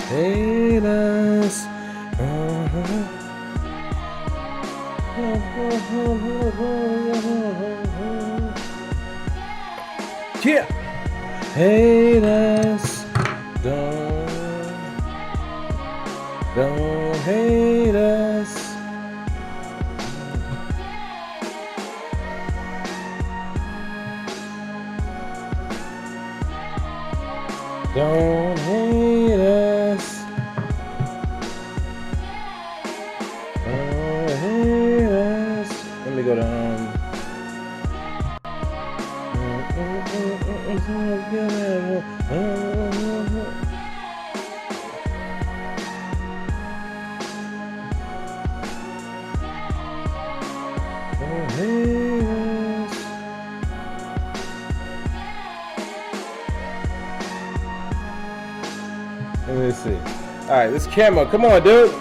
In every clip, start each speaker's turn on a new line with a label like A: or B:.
A: hate us. Yeah, hate us. Don't hate us. Don't hate us. Don't hate us. Let me go to Don't hate us. Let me see. All right, this camera. Come on, dude.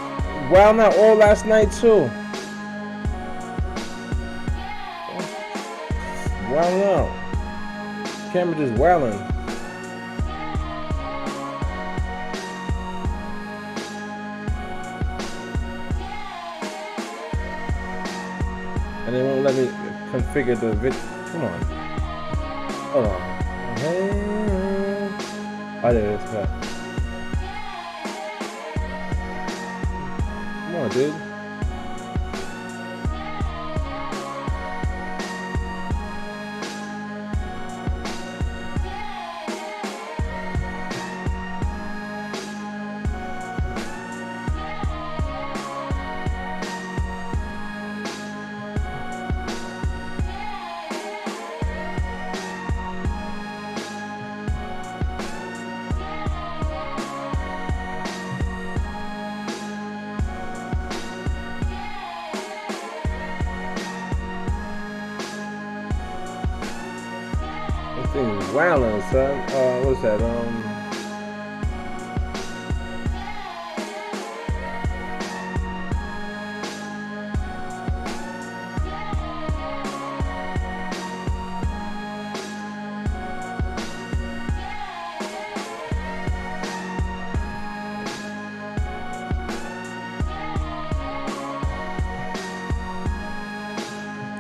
A: Wilding out all last night too. Wilding out. Camera just wilding. And they won't let me configure the video. Come on. Hold on. Oh, there it is. Come on, dude. This thing is wilding, son. What's that?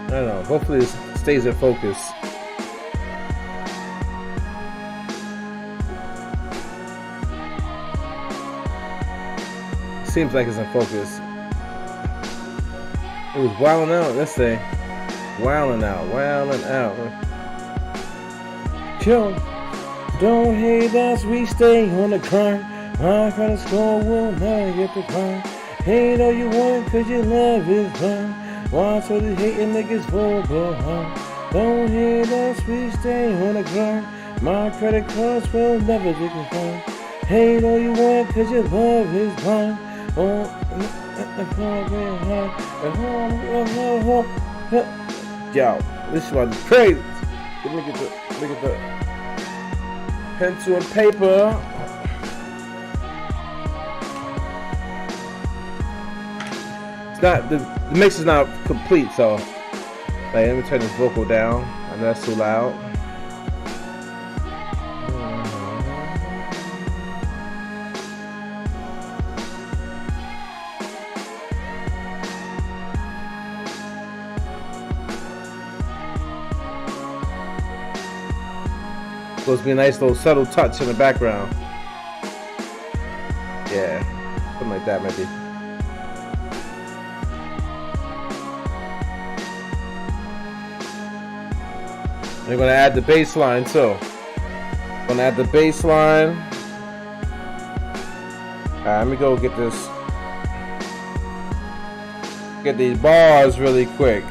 A: I don't know. Hopefully it stays in focus. Seems like it's in focus. It was wilding out. Let's say wilding out. Kill. Don't hate us. We stay on the grind. My credit score will never get the grind. Hate all you want 'cause your love is blind. Why so these hating niggas fall behind? Don't hate us, we stay on the grind. My credit cards will never get declined. Hate all you want 'cause your love is blind. Yo, this one is crazy. Look at the pencil and paper. It's not the mix is not complete, so like, let me turn this vocal down. I know that's too loud. Supposed to be a nice little subtle touch in the background. Yeah, something like that maybe. We're gonna add the bass line too. Gonna add the bass line. Alright, let me go get this. Get these bars really quick.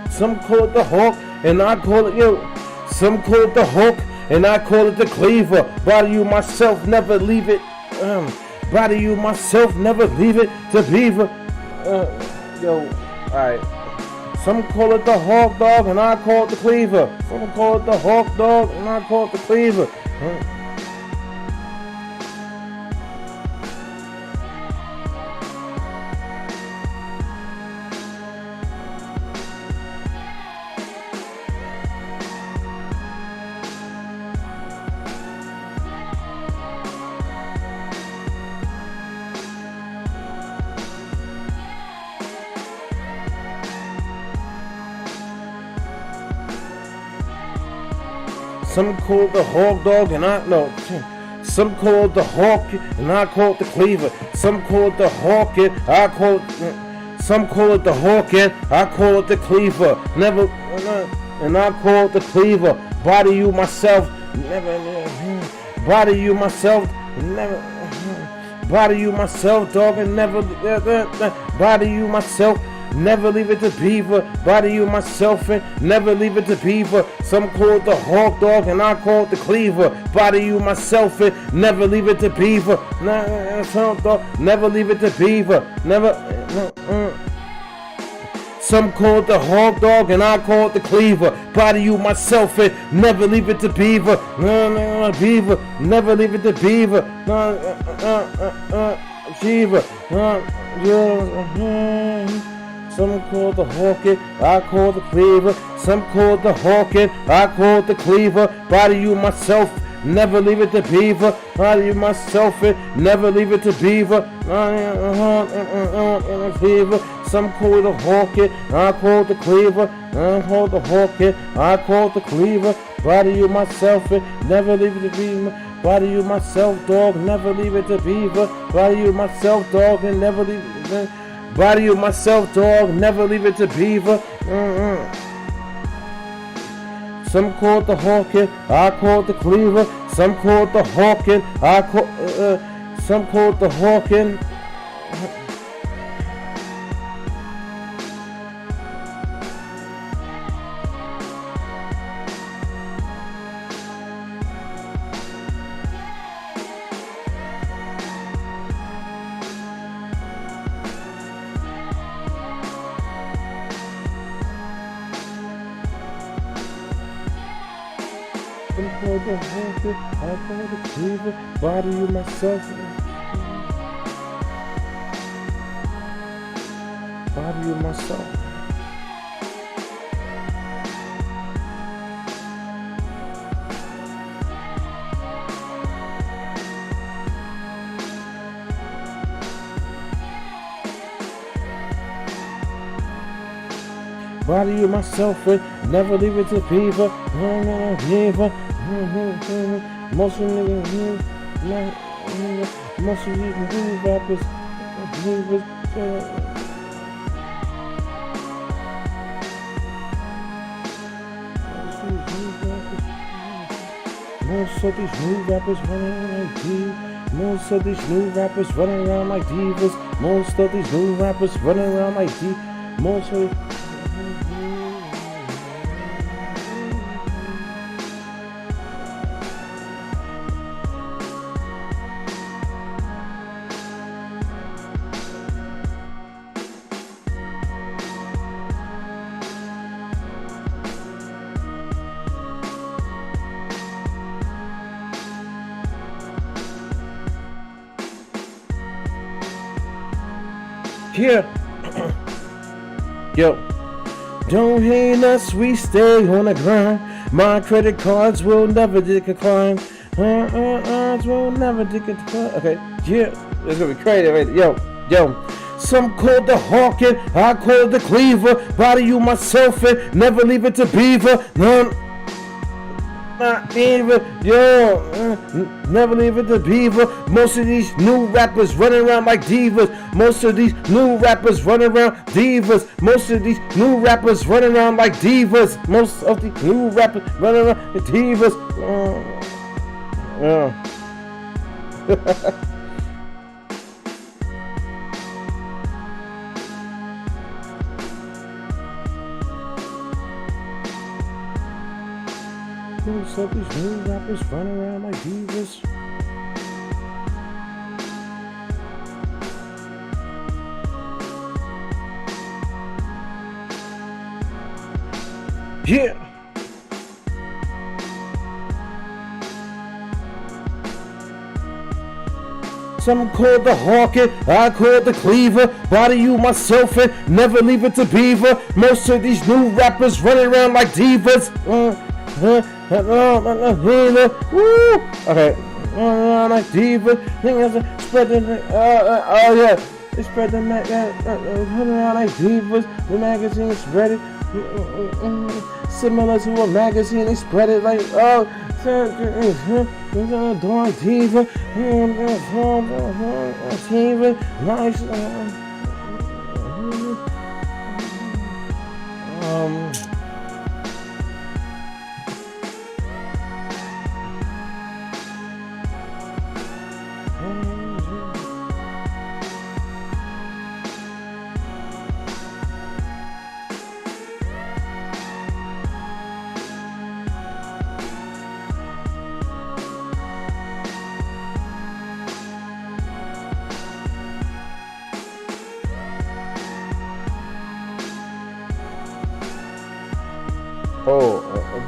A: Some call it the hawk, and I call it Some call it the hawk, and I call it the cleaver. Body you myself never leave it. Body you myself never leave it to beaver. Alright. Some call it the hawk dog, and I call it the cleaver. Some call it the hawk dog, and I call it the cleaver. Some call it the hog dog and I no. Some call it the hawk and I call it the cleaver. Some call it the hawk and I call it. Some call it the hawk and I call it the cleaver. Never and I call it the cleaver. Body you myself. Never. Body you myself. Never. Body you myself, dog, and never. Body you myself. Never leave it to beaver. Body you myself and never leave it to beaver. Some call it the hawk dog and I call it the cleaver. Body you myself and never leave it to beaver. Never leave it to beaver. Never. Some call it the hawk dog and I call it the cleaver. Body you myself and never leave it to beaver. Beaver. Never leave it to beaver. Beaver. Some call the hawk it, I call the cleaver. Some call the hawk it, I call the cleaver. Body you myself, never leave it to beaver. Body you myself it, never leave it to beaver. Cleaver. Some call the hawk it, I call the cleaver. I call the hawk it, I call the cleaver. Body you myself it, never leave it to beaver. Body you myself, dog, never leave it to beaver. Body you myself, dog, and never leave it. Body you myself, dog, never leave it to beaver. Some call it the hawkin, I call it the cleaver. Some call it the hawkin, I call. Some call it the hawkin. Some call the hawkin, I call the cleaver. Body you myself. Body you myself. Body you myself, never leave it to beaver. Beaver. Most of niggas, most of these new rappers, beavers. Most of these new rappers running like divas. Most of these new rappers running around like divas. Most of these new rappers running around like divas. Most of yeah. Yo, don't hate us, we stay on the grind. My credit cards will never decline. Will never decline. Okay, yeah, it's gonna be crazy, right? Yo. Some call the hawkin, I call the cleaver. Body you myself and never leave it to beaver. Not beaver, never leave it to beaver. Most of these new rappers running around like divas. Most of these new rappers running around divas. Most of these new rappers running around like divas. Most of the new rappers running around like divas. Most of these new rappers running around like divas. Yeah. Some call the hawkin, I call the cleaver. Body you myself and never leave it to beaver. Most of these new rappers running around like divas. Woo! Okay. Like divas. Spreading. Oh yeah. They spread the put around like divas. The magazine spread it. Similar to a magazine, they spread it like Dawn Diva. Diva. Nice.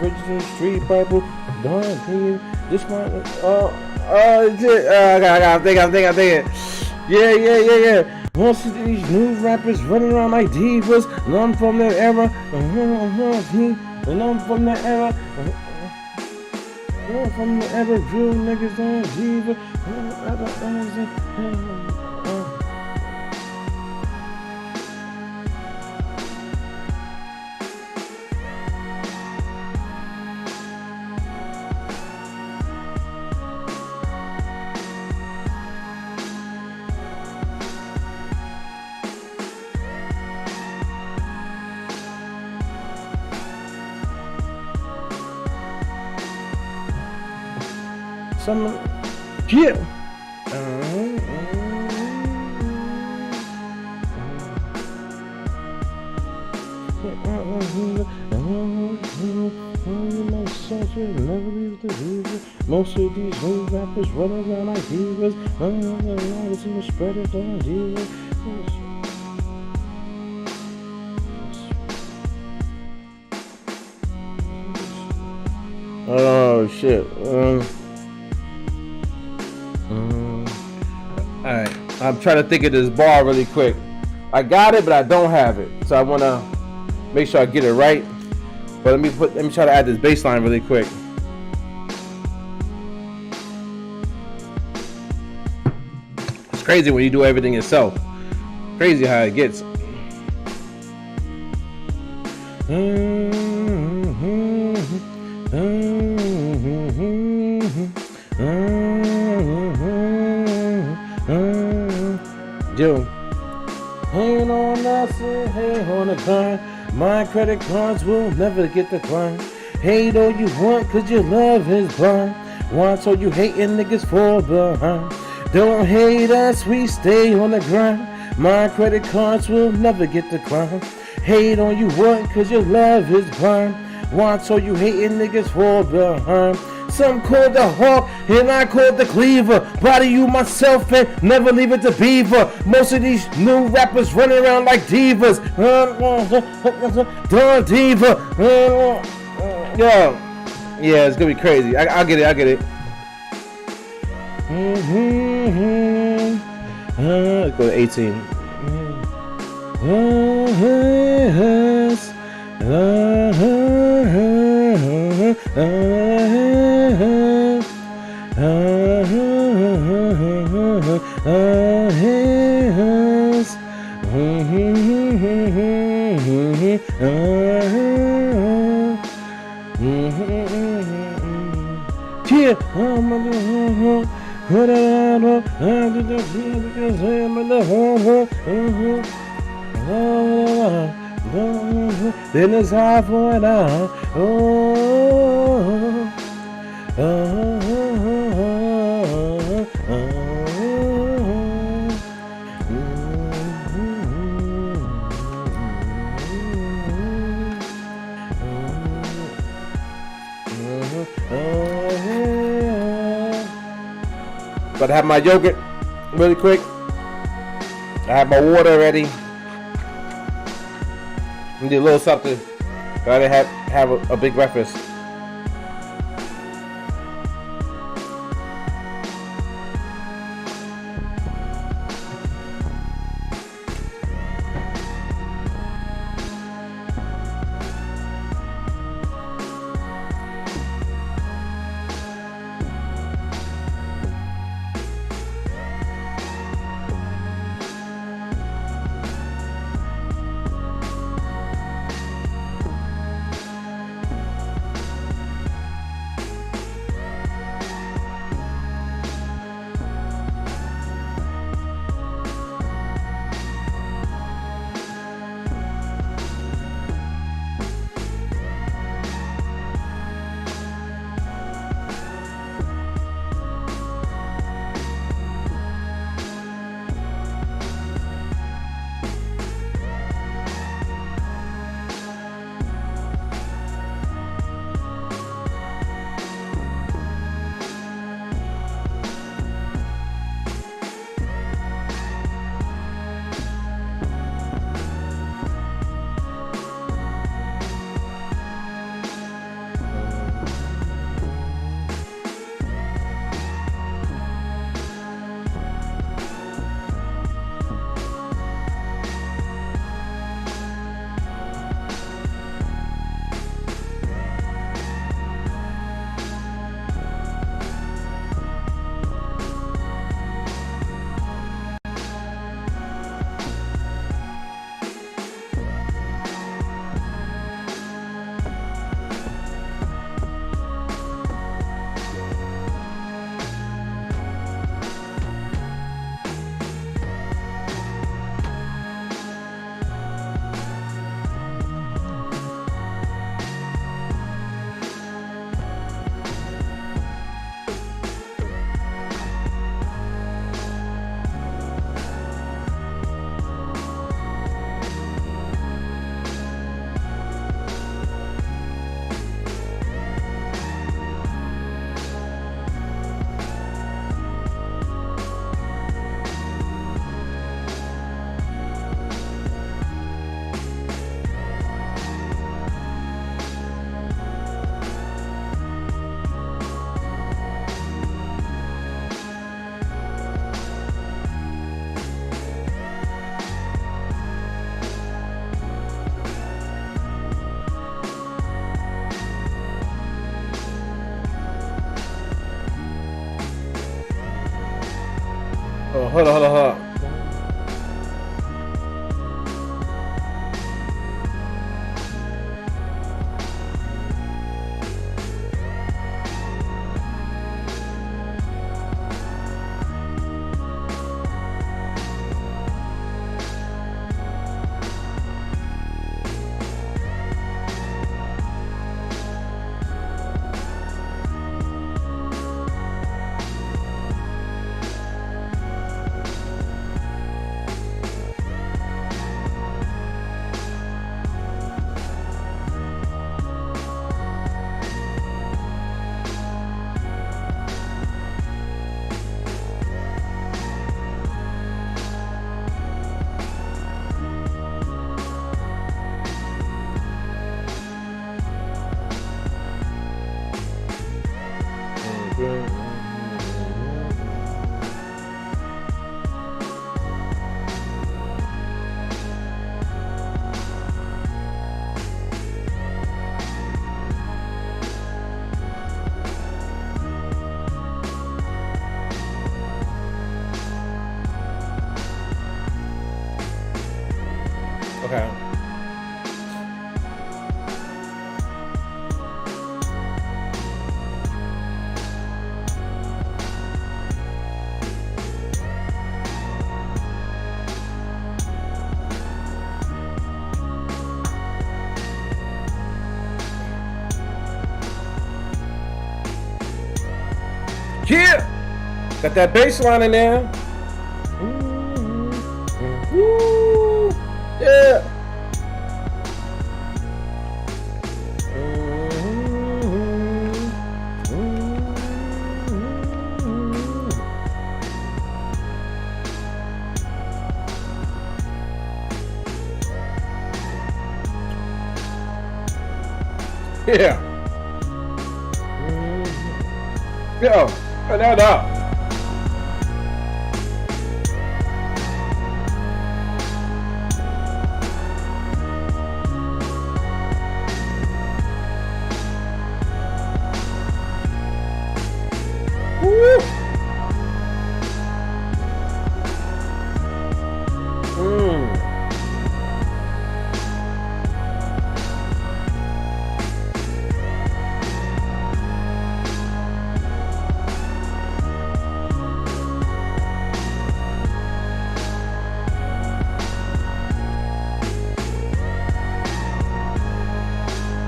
A: Original Street Bible, Dawn Diva. This one, I think. Yeah. Most of these new rappers running around like divas, none from that era, none from that era, none from the era, real niggas on diva. Some, yeah. Most of these new rappers running around like divas. Spread it on divas. Oh shit. Alright, I'm trying to think of this bar really quick. I got it, but I don't have it. So I wanna make sure I get it right. But let me try to add this bass line really quick. It's crazy when you do everything yourself. Crazy how it gets. Yo, hanging on us, hang on the grind. My credit cards will never get declined. Hate all you want, cause your love is blind. Want all you hating niggas fall behind. Don't hate us, we stay on the grind. My credit cards will never get declined. Hate all you want, cause your love is blind. Want all you hating niggas fall behind. Some call the hawk, and I call the cleaver. Body you myself and never leave it to beaver. Most of these new rappers running around like divas. Dawn Diva. Yeah, it's gonna be crazy. I get it. Let's go to 18. Then it's hard for it out. But I have my yogurt really quick. I have my water ready. I need a little something. I didn't have a big breakfast. hold on, hold on, hold on. Okay. Yeah! Got that bass line in there. Woo! Yeah! Yeah. Yo, turn that up. Woo.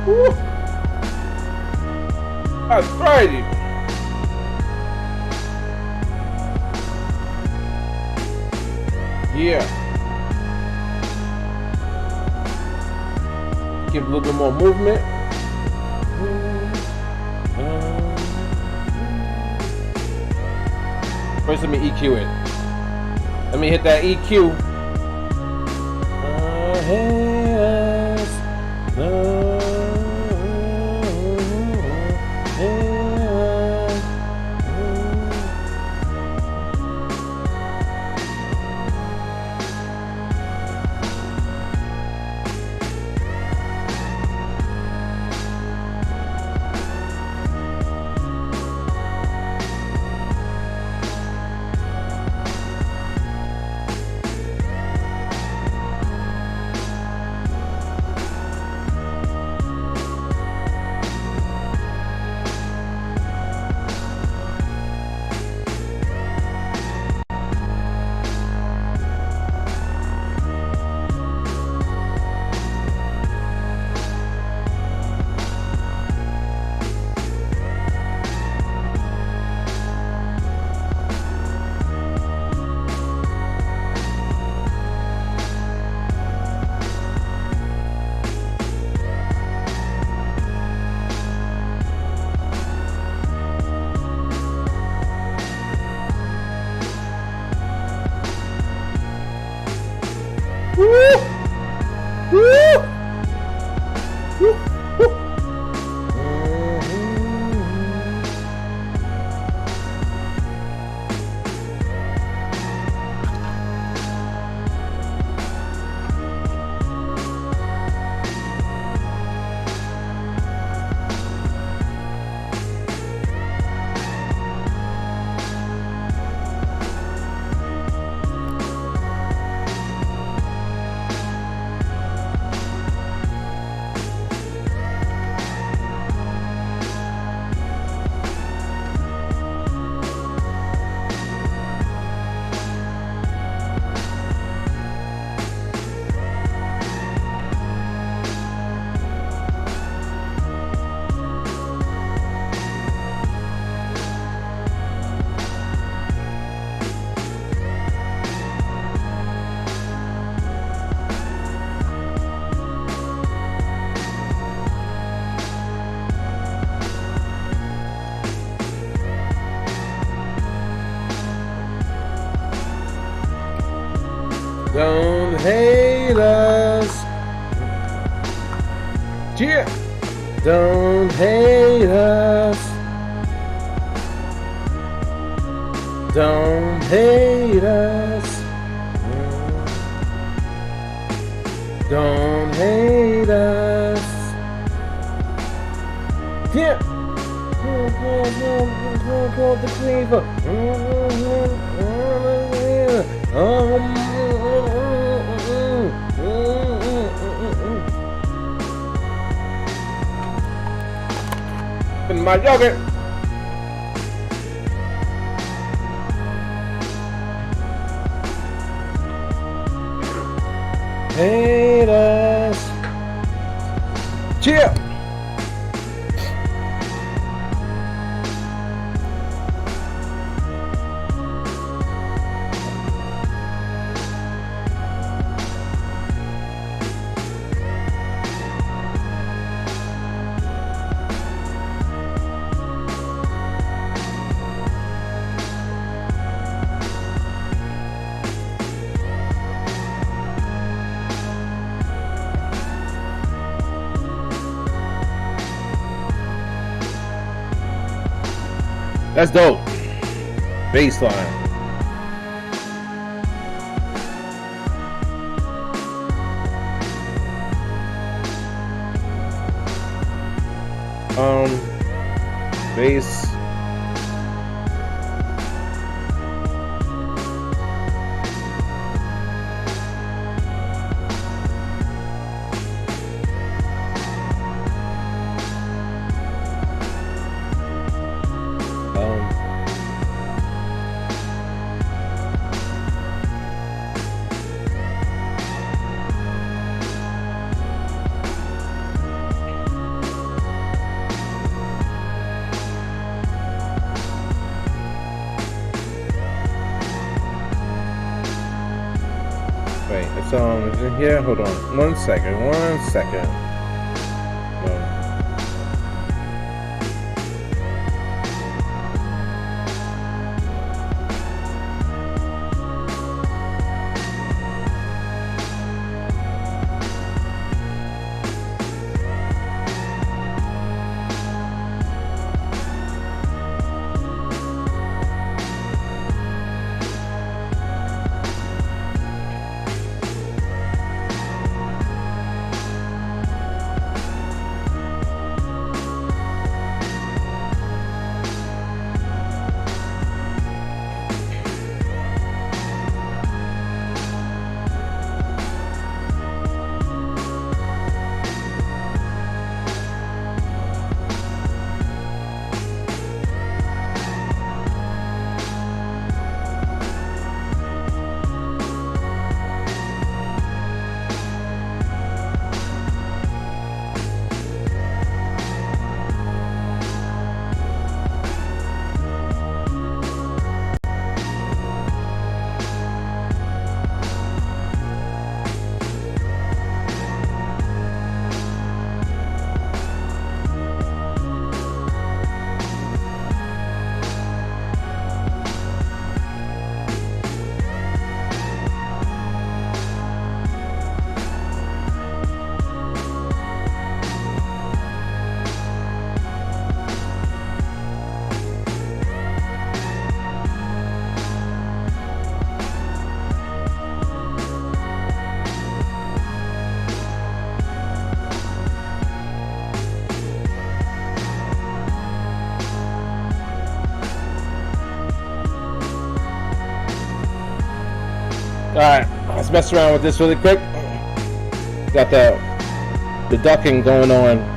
A: Woo. That's crazy. Yeah. Give a little bit more movement. First, let me EQ it. Let me hit that EQ. Yeah. Don't hate us. Don't hate us. Don't hate us. Yeah. The cleaver. In my yogurt. Hate us. Cheer. That's dope. Baseline. Bass. Wait, it's is in here? Hold on. 1 second. 1 second. Alright, let's mess around with this really quick. Got the ducking going on.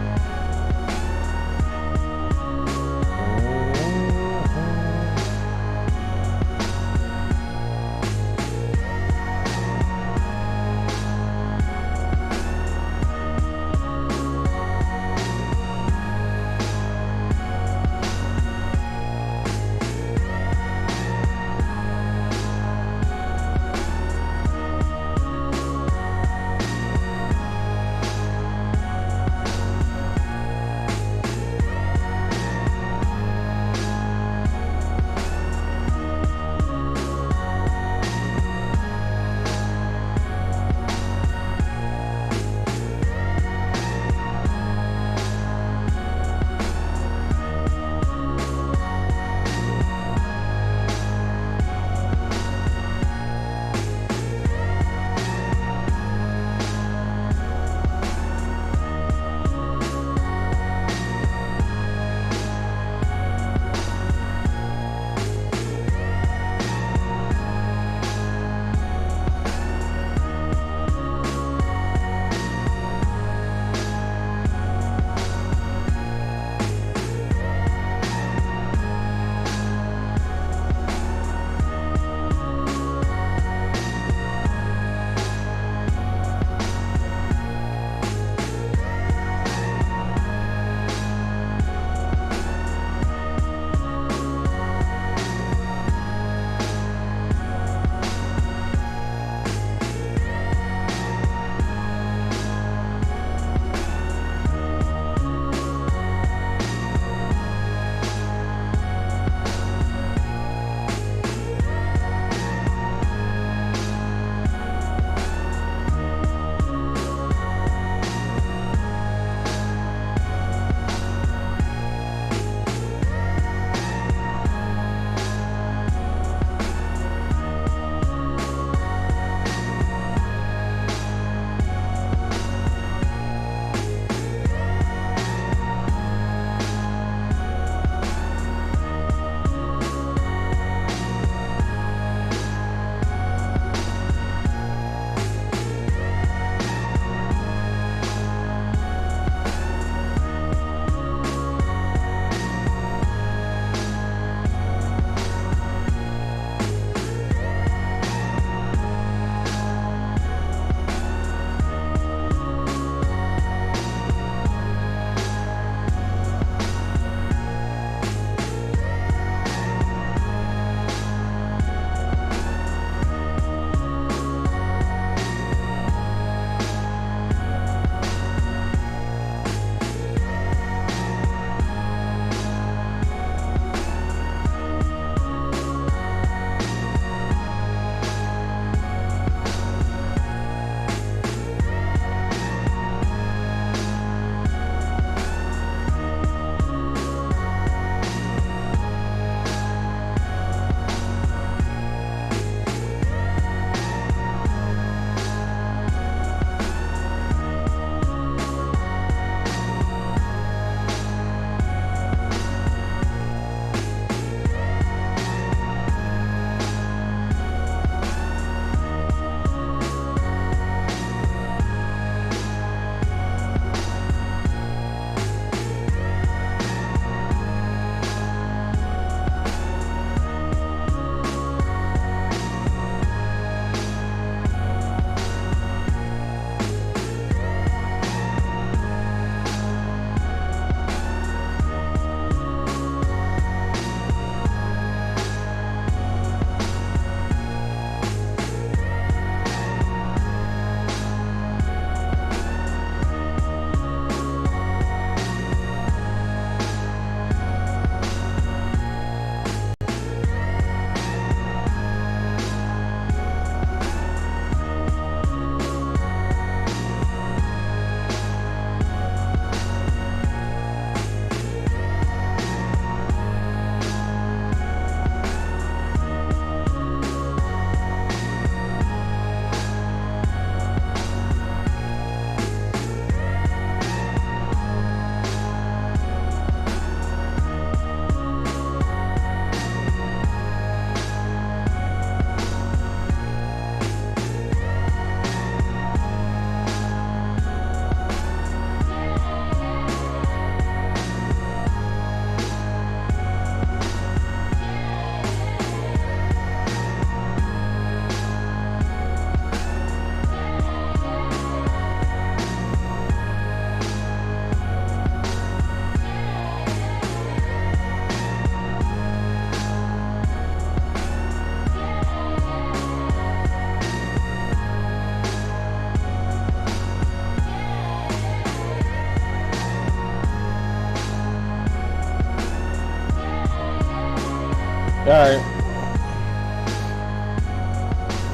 A: All right.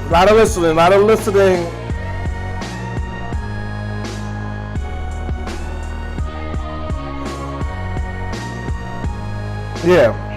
A: A lot of listening. A lot of listening. Yeah.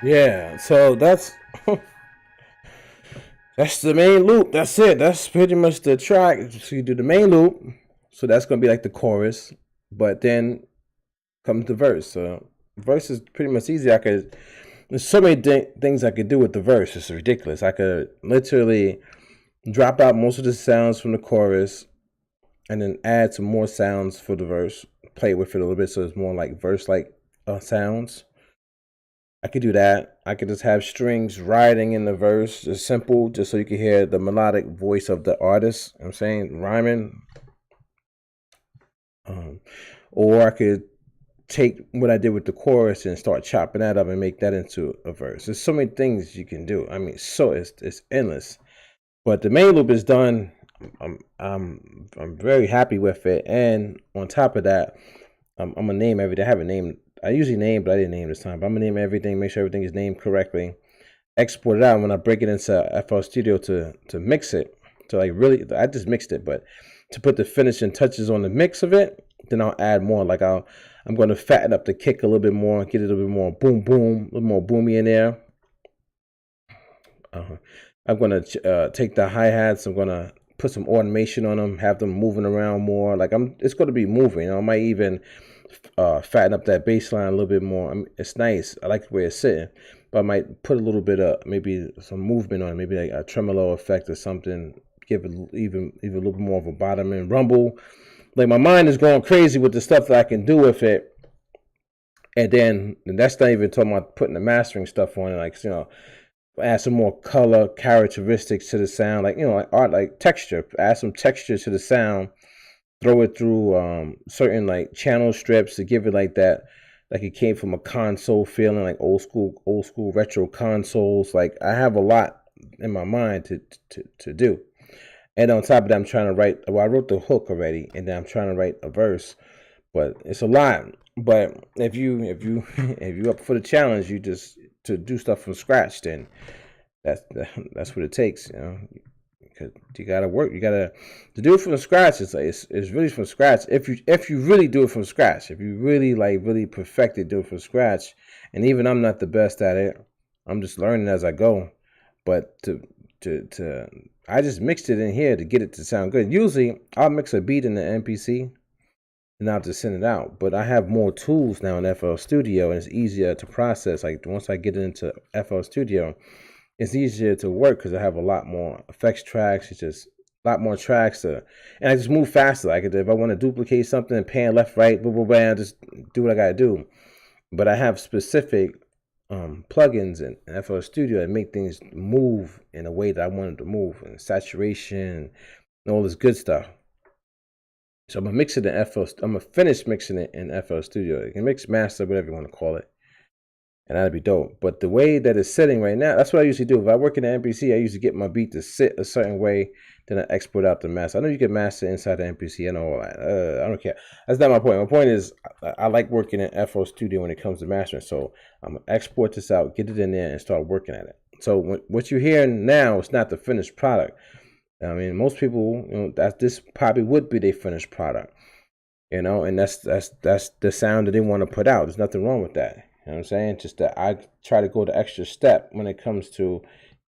A: Yeah, so that's the main loop. That's it. That's pretty much the track. So you do the main loop, so that's gonna be like the chorus, but then comes the verse. So verse is pretty much easy. There's so many things I could do with the verse. It's ridiculous. I could literally drop out most of the sounds from the chorus and then add some more sounds for the verse. Play with it a little bit so it's more like verse like sounds. I could do that. I could just have strings riding in the verse, just simple, just so you can hear the melodic voice of the artist. I'm saying rhyming. Um, or I could take what I did with the chorus and start chopping that up and make that into a verse. There's so many things you can do. I mean, so it's endless. But the main loop is done. I'm very happy with it. And on top of that, I'm gonna name everything. I have a name. I usually name, but I didn't name this time. But I'm gonna name everything. Make sure everything is named correctly. Export it out when I break it into FL Studio to mix it. To like really, I just mixed it, but to put the finishing touches on the mix of it, then I'll add more. I'm going to fatten up the kick a little bit more, get it a little bit more boom boom, a little more boomy in there. I'm going to take the hi hats. I'm going to put some automation on them, have them moving around more. It's going to be moving. I might even fatten up that bass line a little bit more. It's nice. I like the way it's sitting, but I might put a little bit of maybe some movement on it, maybe like a tremolo effect or something. Give it even a little bit more of a bottom end rumble. Like my mind is going crazy with the stuff that I can do with it. And that's not even talking about putting the mastering stuff on it, add some more color characteristics to the sound, like art, like texture, add some texture to the sound, throw it through certain like channel strips to give it like that, like it came from a console feeling, like old school retro consoles. Like I have a lot in my mind to do. And on top of that, I'm trying to write. Well, I wrote the hook already, and then I'm trying to write a verse. But it's a lot. But if you up for the challenge, you just to do stuff from scratch. Then that's that's what it takes. Because you gotta work. You gotta to do it from scratch. It's really from scratch. If you really do it from scratch, if you really really perfect it, do it from scratch. And even I'm not the best at it. I'm just learning as I go. But to I just mixed it in here to get it to sound good. Usually I'll mix a beat in the MPC and I'll just send it out. But I have more tools now in FL Studio and it's easier to process. Like once I get into FL Studio, it's easier to work because I have a lot more effects tracks. It's just a lot more tracks and I just move faster. Like if I want to duplicate something, pan left, right, blah, blah, blah, just do what I gotta do. But I have specific plugins in FL Studio that make things move in a way that I want it to move, and saturation and all this good stuff. So I'm gonna mix it in FL. I'm gonna finish mixing it in FL Studio. You can mix, master, whatever you want to call it, and that'd be dope. But the way that it's sitting right now, that's what I usually do. If I work in the MPC, I usually get my beat to sit a certain way, then I export out the master. I know you can master inside the MPC. I know all that. I don't care. That's not my point. My point is, I like working in FL Studio when it comes to mastering. So I'm gonna export this out, get it in there, and start working at it. So what you're hearing now is not the finished product. I mean, most people, that this probably would be their finished product, and that's the sound that they want to put out. There's nothing wrong with that. You know what I'm saying? Just that I try to go the extra step when it comes to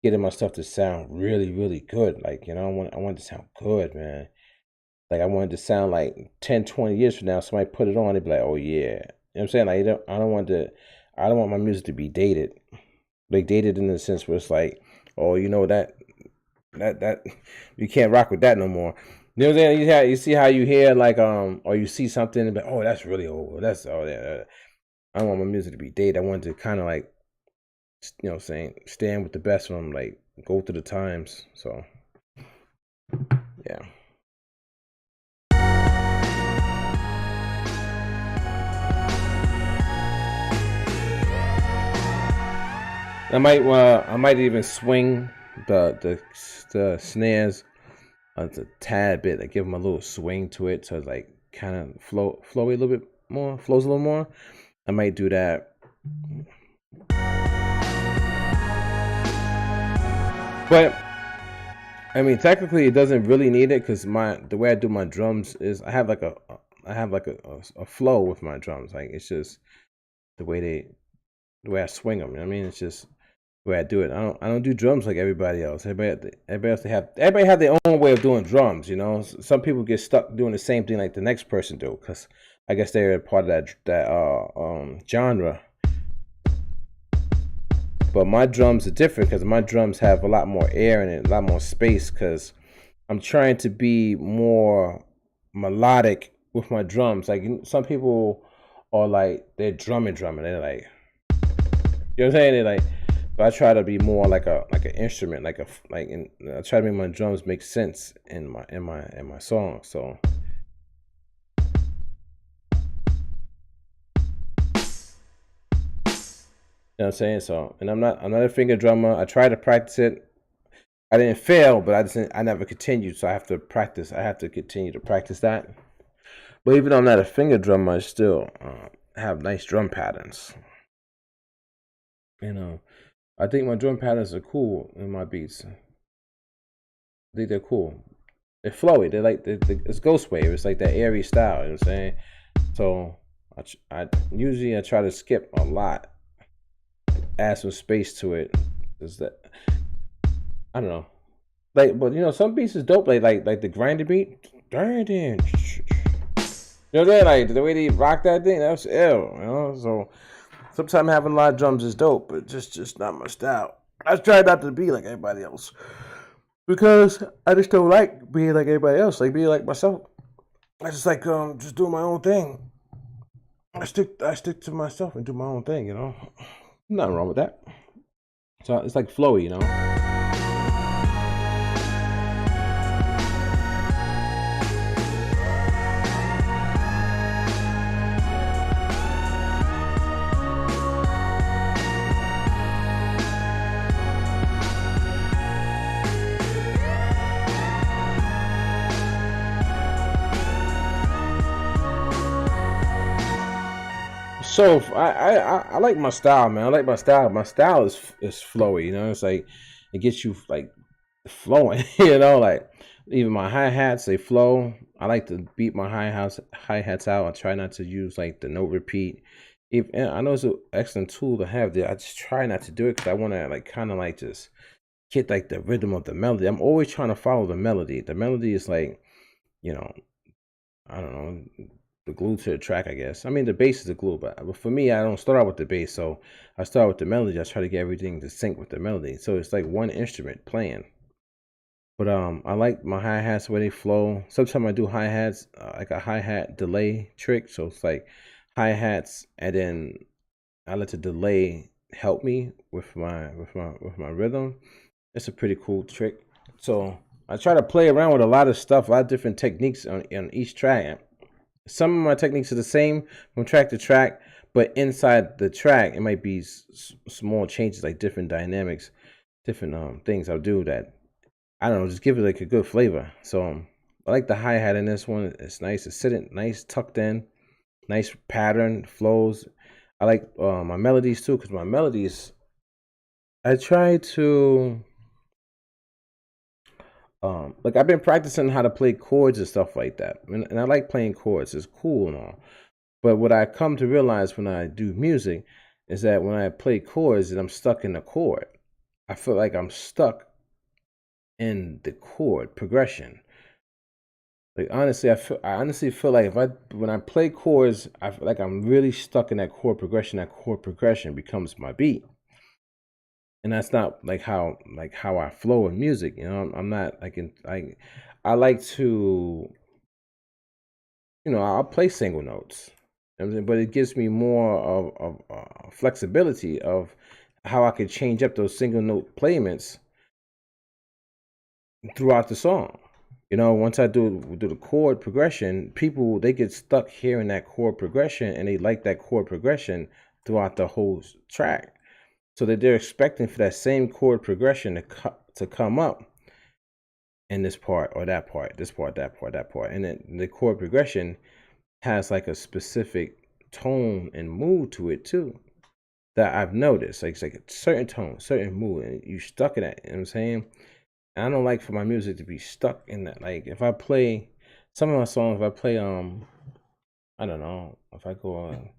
A: getting my stuff to sound really, really good. Like, I want it to sound good, man. Like I want it to sound like 10, 20 years from now, somebody put it on, they'd be like, oh yeah. You know what I'm saying? Like I don't want my music to be dated. Like dated in the sense where it's like, oh, that you can't rock with that no more. You know what I'm saying? You see how you hear or you see something and be like, oh, that's really old. That's oh yeah. I don't want my music to be dated. I want it to kind of like, saying stand with the best of them, like go through the times. So yeah. I might even swing the snares a tad bit, like give them a little swing to it, so it's like kind of flow a little bit more, flows a little more. I might do that. But I mean, technically, it doesn't really need it because the way I do my drums is I have a flow with my drums. Like it's just the way the way I swing them. You know what I mean? It's just the way I do it. I don't do drums like everybody else. Everybody have their own way of doing drums. You know, some people get stuck doing the same thing like the next person do, because I guess they're a part of that genre. But my drums are different because my drums have a lot more air in it, a lot more space. Because I'm trying to be more melodic with my drums. Like some people are like they're drumming. They're like, you know what I'm saying? They're like, but I try to be more like an instrument, I try to make my drums make sense in my song. So you know what I'm saying? So, and I'm not a finger drummer. I tried to practice it. I didn't fail, but I never continued. So I have to practice. I have to continue to practice that. But even though I'm not a finger drummer, I still have nice drum patterns. You know, I think my drum patterns are cool in my beats. I think they're cool. They're flowy. They're like it's ghost wave. It's like that airy style. You know what I'm saying? So I usually I try to skip a lot, add some space to it. Is that I don't know. Like, but you know, some beats is dope. Like the grinder beat. Grinding. You know what I'm saying? Like the way they rock that thing, that's ill. You know, so sometimes having a lot of drums is dope, but just not my style. I try not to be like everybody else because I just don't like being like everybody else. Like being like myself. I just like just doing my own thing. I stick to myself and do my own thing. You know, nothing wrong with that. So it's like flowy. You know. So I like my style, man. I like my style. My style is flowy. You know, it's like it gets you like flowing. You know, like even my hi hats they flow. I like to beat my hi hats out. I try not to use like the note repeat. If and I know it's an excellent tool to have there, I just try not to do it because I want to like kind of like just get like the rhythm of the melody. I'm always trying to follow the melody. The melody is like you know I don't know, the glue to the track, I guess. I mean, the bass is the glue, but for me, I don't start out with the bass, so I start with the melody. I try to get everything to sync with the melody, so it's like one instrument playing. But I like my hi hats where they flow. Sometimes I do hi hats like a hi hat delay trick, so it's like hi hats, and then I let the delay help me with my rhythm. It's a pretty cool trick. So I try to play around with a lot of stuff, a lot of different techniques on each track. Some of my techniques are the same from track to track, but inside the track, it might be small changes, like different dynamics, different things I'll do that I don't know, just give it like a good flavor. So I like the hi hat in this one. It's nice. It's sitting nice, tucked in, nice pattern flows. I like my melodies too, because my melodies I try to like I've been practicing how to play chords and stuff like that, and I like playing chords. It's cool and all. But what I come to realize when I do music is that when I play chords and I'm stuck in a chord, I feel like I'm stuck in the chord progression. Like honestly, I honestly feel like if I when I play chords, I feel like I'm really stuck in that chord progression. That chord progression becomes my beat, and that's not like how I flow in music. You know, I'm not like I like to I'll play single notes, you know what I'm saying? But it gives me more of flexibility of how I could change up those single note placements throughout the song. You know, once I do the chord progression, people they get stuck hearing that chord progression and they like that chord progression throughout the whole track. So that they're expecting for that same chord progression to come up in this part or that part, this part, that part, that part. And then the chord progression has like a specific tone and mood to it too that I've noticed. Like it's like a certain tone, certain mood, and you stuck in that. You know what I'm saying? And I don't like for my music to be stuck in that. Like if I play some of my songs, if I play I don't know, if I go on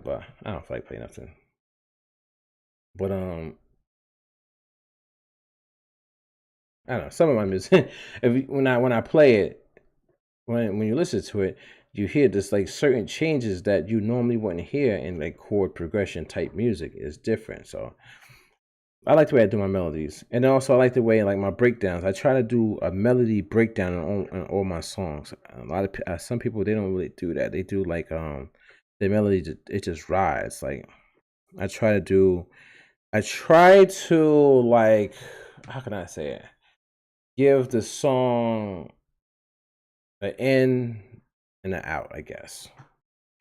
A: but I don't feel like playing nothing. But I don't know, some of my music when I play it, when you listen to it, you hear this like certain changes that you normally wouldn't hear in like chord progression type music is different. So I like the way I do my melodies, and then also I like the way like my breakdowns. I try to do a melody breakdown in all my songs. A lot of some people they don't really do that. They do like the melody it just rides. Like I try to do. I try to like how can I say it? Give the song an in and an out. I guess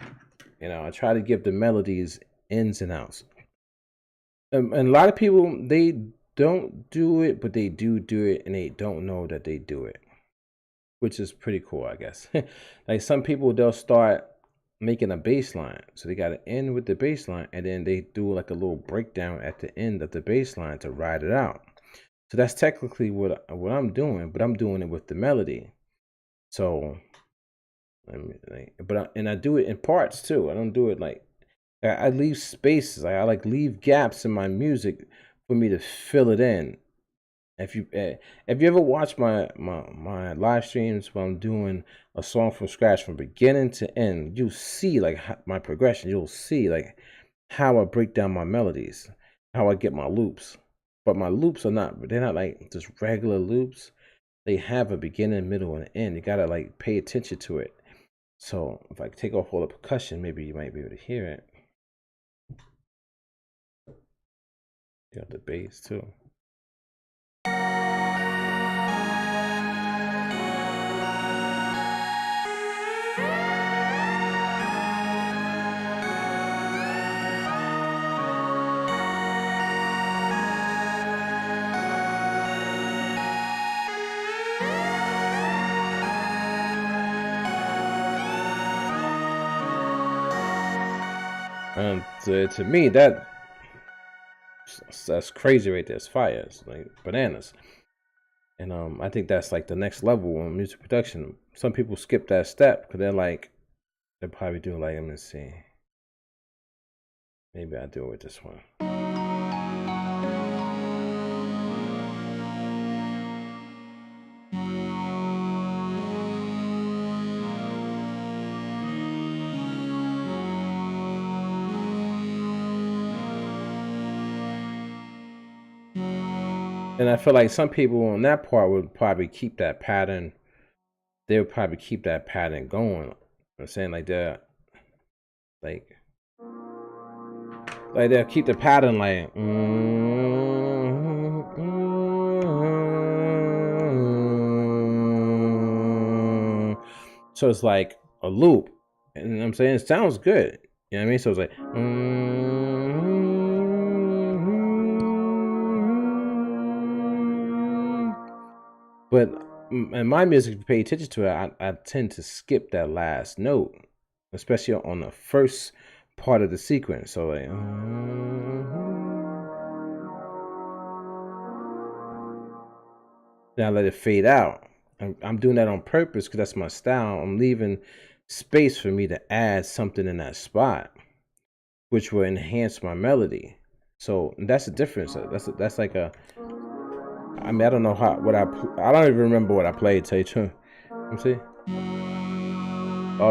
A: I try to give the melodies ins and outs. And a lot of people they don't do it, but they do it, and they don't know that they do it, which is pretty cool, I guess. Like some people, they'll start making a bass line, so they got to end with the bass line, and then they do like a little breakdown at the end of the bass line to ride it out. So that's technically what I'm doing, but I'm doing it with the melody. So, and I do it in parts too. I don't do it like I leave spaces. I like leave gaps in my music for me to fill it in. If you ever watch my live streams when I'm doing a song from scratch from beginning to end, you'll see like my progression. You'll see like how I break down my melodies, how I get my loops. But my loops they're not like just regular loops. They have a beginning, middle, and end. You gotta like pay attention to it. So if I take off all the percussion, maybe you might be able to hear it. You got the bass too. And to me, that's crazy right there. It's fire. It's like bananas. And I think that's like the next level in music production. Some people skip that step because they're probably doing like, let me see. Maybe I'll do it with this one. And I feel like some people on that part would probably keep that pattern. They would probably keep that pattern going. I'm saying like they'll keep the pattern like. So it's like a loop, and I'm saying it sounds good. You know what I mean? So it's like. But in my music, if you pay attention to it, I tend to skip that last note, especially on the first part of the sequence. So like, then I let it fade out. I'm doing that on purpose because that's my style. I'm leaving space for me to add something in that spot, which will enhance my melody. So that's the difference. That's like a. I mean, I don't know I don't even remember what I played. Tell you the truth. Let me see. Oh,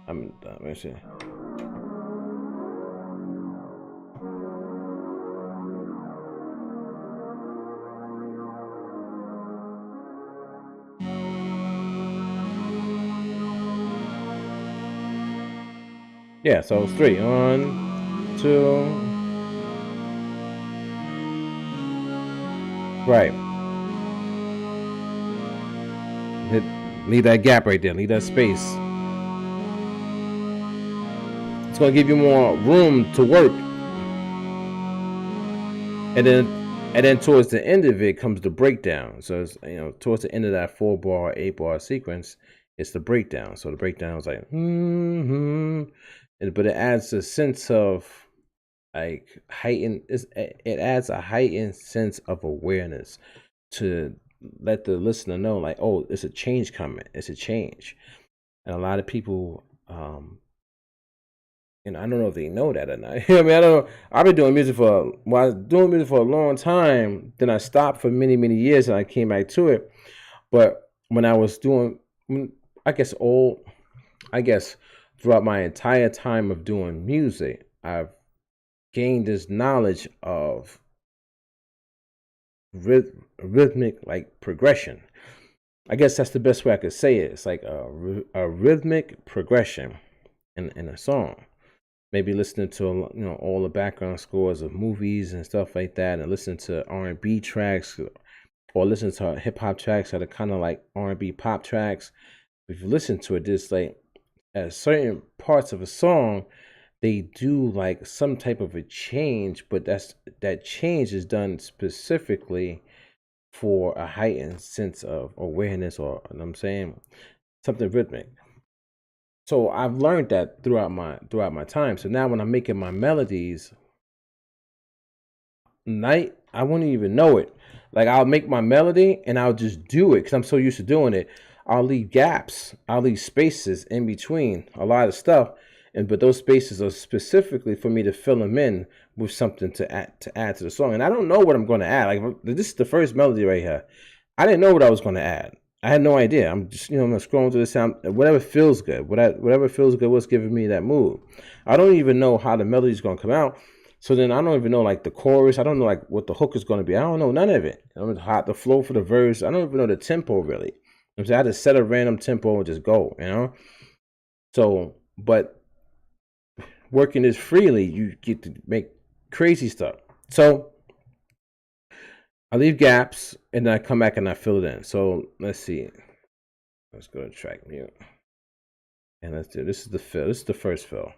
A: let me see. Yeah, so it's three. 1, 2. Right. Leave that gap right there. Leave that space. It's gonna give you more room to work. And then towards the end of it comes the breakdown. So it's, towards the end of that 4-bar, 8-bar sequence, it's the breakdown. So the breakdown is like, but it adds a sense of like heightened. It adds a heightened sense of awareness to let the listener know, like, oh, it's a change coming. It's a change, and a lot of people, And I don't know if they know that or not. I mean, I don't know. I've been doing music for I was doing music for a long time. Then I stopped for many, many years, and I came back to it. But when I was doing, I guess I guess throughout my entire time of doing music, I've gained this knowledge of rhythmic like progression. I guess that's the best way I could say it. It's like a rhythmic progression in a song. Maybe listening to all the background scores of movies and stuff like that, and listen to R&B tracks, or listen to hip hop tracks that are kind of like R&B pop tracks. If you listen to it, there's like at certain parts of a song, they do like some type of a change, but that change is done specifically for a heightened sense of awareness, or you know what I'm saying, something rhythmic. So I've learned that throughout my time. So now when I'm making my melodies, night I wouldn't even know it. Like I'll make my melody and I'll just do it because I'm so used to doing it. I'll leave gaps. I'll leave spaces in between a lot of stuff, but those spaces are specifically for me to fill them in with something to add to the song. And I don't know what I'm going to add. Like this is the first melody right here. I didn't know what I was going to add. I had no idea. I'm just I'm scrolling through the sound. Whatever feels good. Whatever feels good. What's giving me that mood. I don't even know how the melody is going to come out. So then I don't even know like the chorus. I don't know like what the hook is going to be. I don't know none of it. I don't know how the flow for the verse. I don't even know the tempo really. I had to set a random tempo and just go, So, but working this freely, you get to make crazy stuff. So I leave gaps and then I come back and I fill it in. So let's see. Let's go to track mute. And let's do this is the fill. This is the first fill.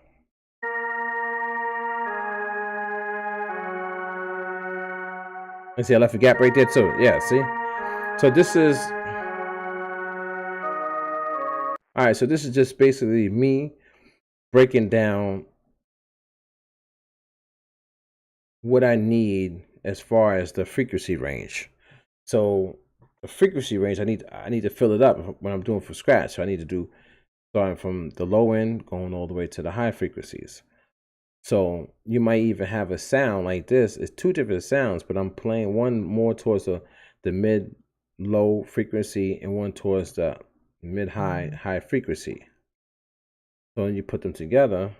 A: And see, I left a gap right there too. Yeah, see? So this is all right, so this is just basically me breaking down what I need as far as the frequency range. So the frequency range, I need to fill it up when I'm doing from scratch. So I need to do starting from the low end going all the way to the high frequencies. So you might even have a sound like this. It's two different sounds, but I'm playing one more towards the mid low frequency and one towards the mid high frequency. So when you put them together,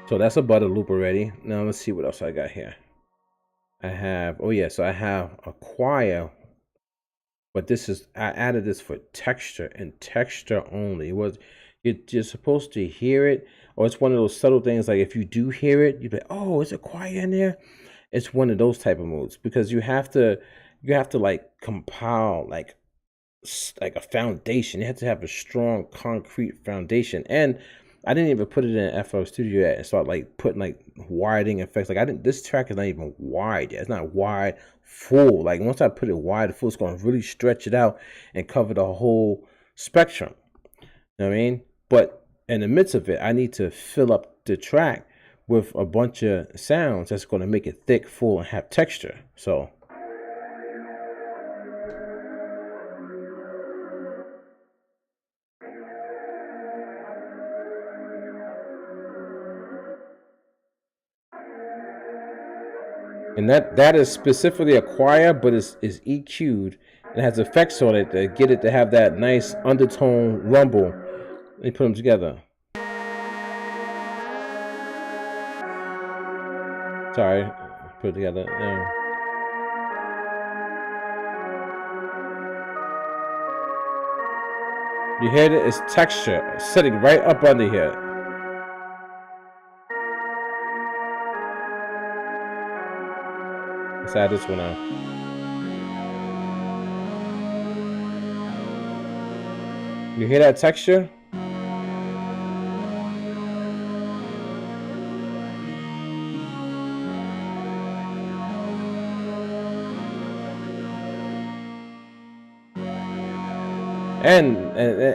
A: so that's a butter loop already. Now let's see what else I got here. I have, so I have a choir, but I added this for texture and texture only. You're supposed to hear it, or it's one of those subtle things. Like if you do hear it, you'd be like, oh, is a choir in there? It's one of those type of moves because you have to like compile like a foundation. You have to have a strong concrete foundation. And I didn't even put it in FL Studio yet and start like putting like widening effects. Like this track is not even wide yet. It's not wide full. Like once I put it wide full, it's going to really stretch it out and cover the whole spectrum. You know what I mean? But in the midst of it, I need to fill up the track with a bunch of sounds that's going to make it thick, full, and have texture. So and that is specifically a choir, but is EQ'd and has effects on it that get it to have that nice undertone rumble. They put them together. Sorry, put it together. Yeah. You hear it? It's texture sitting right up under here. Let's add this one out. You hear that texture?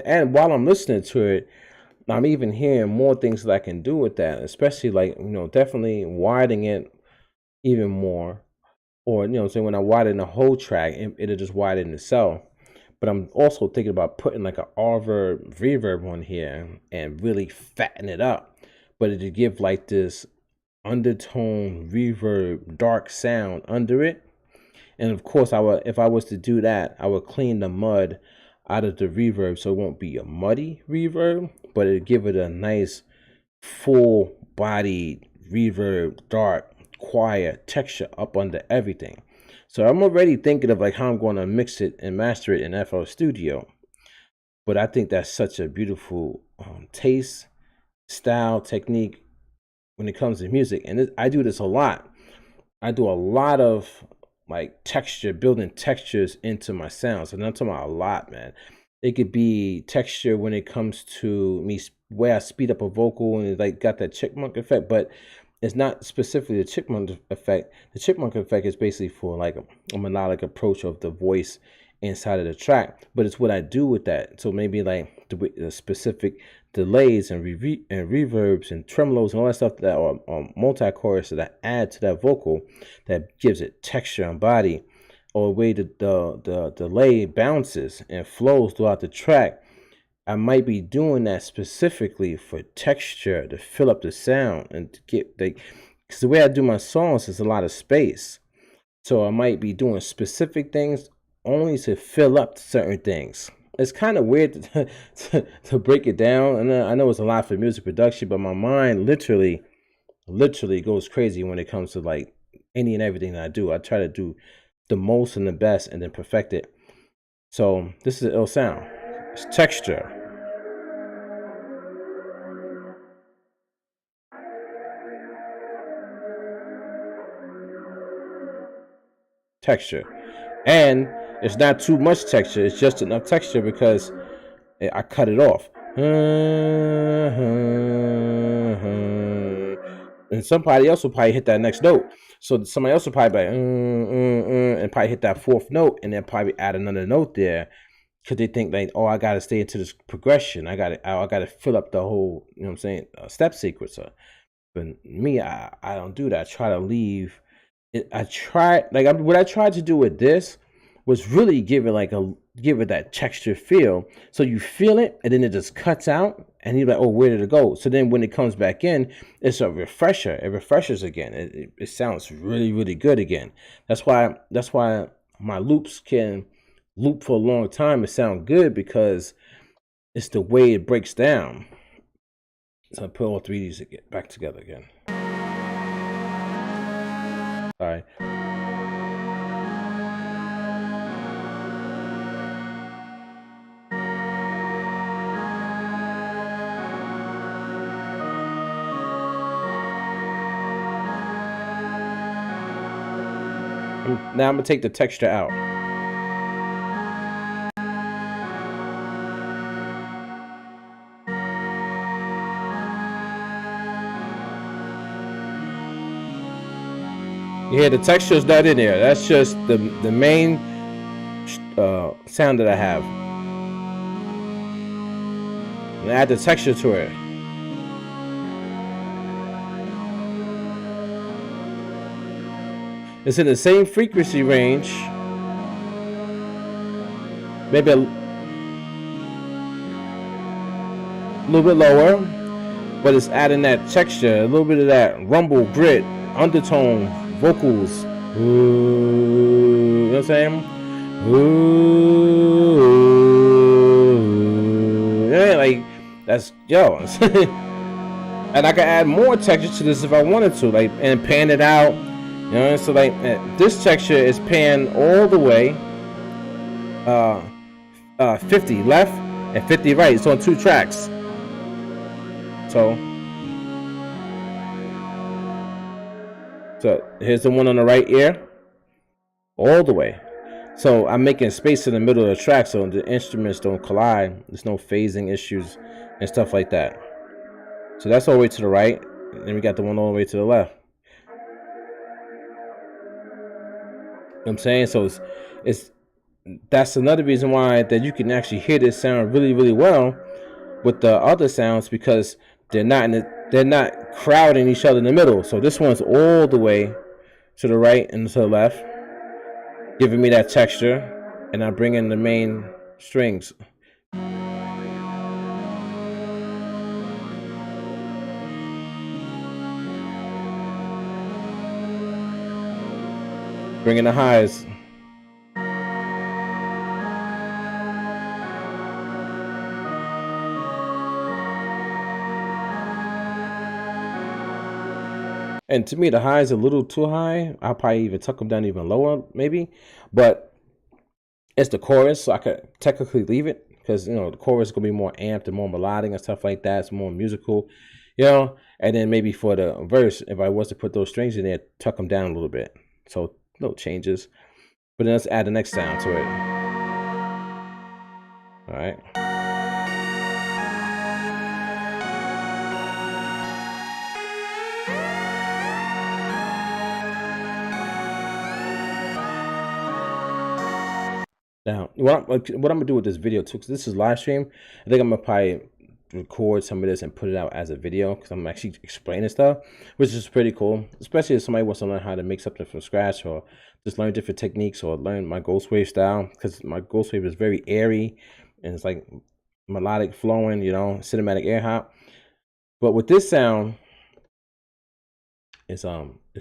A: And while I'm listening to it, I'm even hearing more things that I can do with that, especially like, definitely widening it even more. Or, so when I widen the whole track, it'll just widen itself. But I'm also thinking about putting like a reverb on here and really fatten it up. But it'll give like this undertone reverb dark sound under it. And of course, if I was to do that, I would clean the mud out of the reverb so it won't be a muddy reverb, but it'll give it a nice full bodied reverb, dark, quiet texture up under everything. So I'm already thinking of like how I'm going to mix it and master it in FL Studio. But I think that's such a beautiful taste, style, technique when it comes to music. And I do this a lot. I do a lot of like building textures into my sounds. And I'm talking about a lot, man. It could be texture when it comes to me, where I speed up a vocal and it like got that chipmunk effect, but it's not specifically the chipmunk effect. The chipmunk effect is basically for like a melodic approach of the voice inside of the track, but it's what I do with that. So maybe like the specific delays and reverbs and tremolos and all that stuff that are multi-chorus that add to that vocal that gives it texture and body, or the way the delay bounces and flows throughout the track. I might be doing that specifically for texture to fill up the sound and to get because the way I do my songs is a lot of space. So I might be doing specific things only to fill up certain things. It's kind of weird to break it down. And I know it's a lot for music production, but my mind literally goes crazy when it comes to like any and everything that I do. I try to do the most and the best and then perfect it. So this is an ill sound. It's texture. Texture. And it's not too much texture. It's just enough texture because I cut it off. And somebody else will probably hit that next note. So somebody else will probably be like, and probably hit that fourth note and then probably add another note there because they think like, oh, I got to stay into this progression. I got to fill up the whole, you know what I'm saying, step sequencer. But me, I don't do that. I try to leave. I try like what I tried to do with this was really give it that texture feel, so you feel it and then it just cuts out and you're like, oh, where did it go? So then when it comes back in, it's a refresher. It refreshes again. It sounds really, really good again. That's why my loops can loop for a long time and sound good, because it's the way it breaks down. So I put all three of these back together again. Sorry. Now I'm gonna take the texture out. Yeah, the texture is not in there. That's just the main sound that I have. And add the texture to it. It's in the same frequency range. Maybe a little bit lower, but it's adding that texture, a little bit of that rumble, grit, undertone, vocals. Ooh, you know what I'm saying? Ooh, yeah, like that's yo. And I can add more texture to this if I wanted to, like, and pan it out. You know, so like this texture is panned all the way. 50 left and 50 right. It's on 2 tracks. So here's the one on the right ear, all the way. So I'm making space in the middle of the track so the instruments don't collide. There's no phasing issues and stuff like that. So that's all the way to the right, and then we got the one all the way to the left. You know what I'm saying? So it's that's another reason why that you can actually hear this sound really, really well, with the other sounds because they're not crowding each other in the middle. So this one's all the way to the right and to the left, giving me that texture, and I bring in the main strings. Bringing the highs. And to me, the high is a little too high. I'll probably even tuck them down even lower, maybe. But it's the chorus, so I could technically leave it because the chorus is gonna be more amped and more melodic and stuff like that. It's more musical, And then maybe for the verse, if I was to put those strings in there, tuck them down a little bit. So little changes. But then let's add the next sound to it. All right. Now, what I'm gonna do with this video too, because this is live stream, I think I'm gonna probably record some of this and put it out as a video because I'm actually explaining stuff, which is pretty cool. Especially if somebody wants to learn how to make something from scratch or just learn different techniques or learn my ghost wave style, because my ghost wave is very airy and it's like melodic flowing, cinematic air hop. But with this sound, it's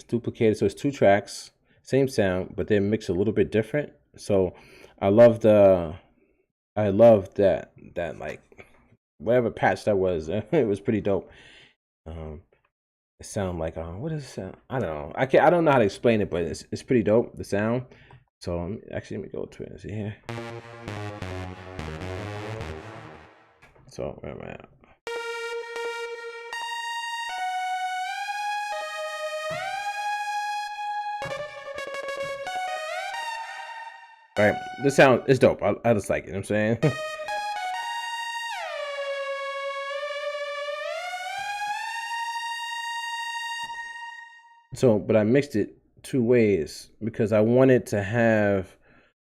A: duplicated, so it's 2 tracks, same sound, but they're mixed a little bit different. So I love that like whatever patch that was. It was pretty dope. It sound like what is it sound? I don't know. I don't know how to explain it, but it's pretty dope, the sound. So actually let me go to it and see here. So where am I at? Right, the sound is dope. I just like it. You know what I'm saying. So, but I mixed it 2 ways because I wanted to have.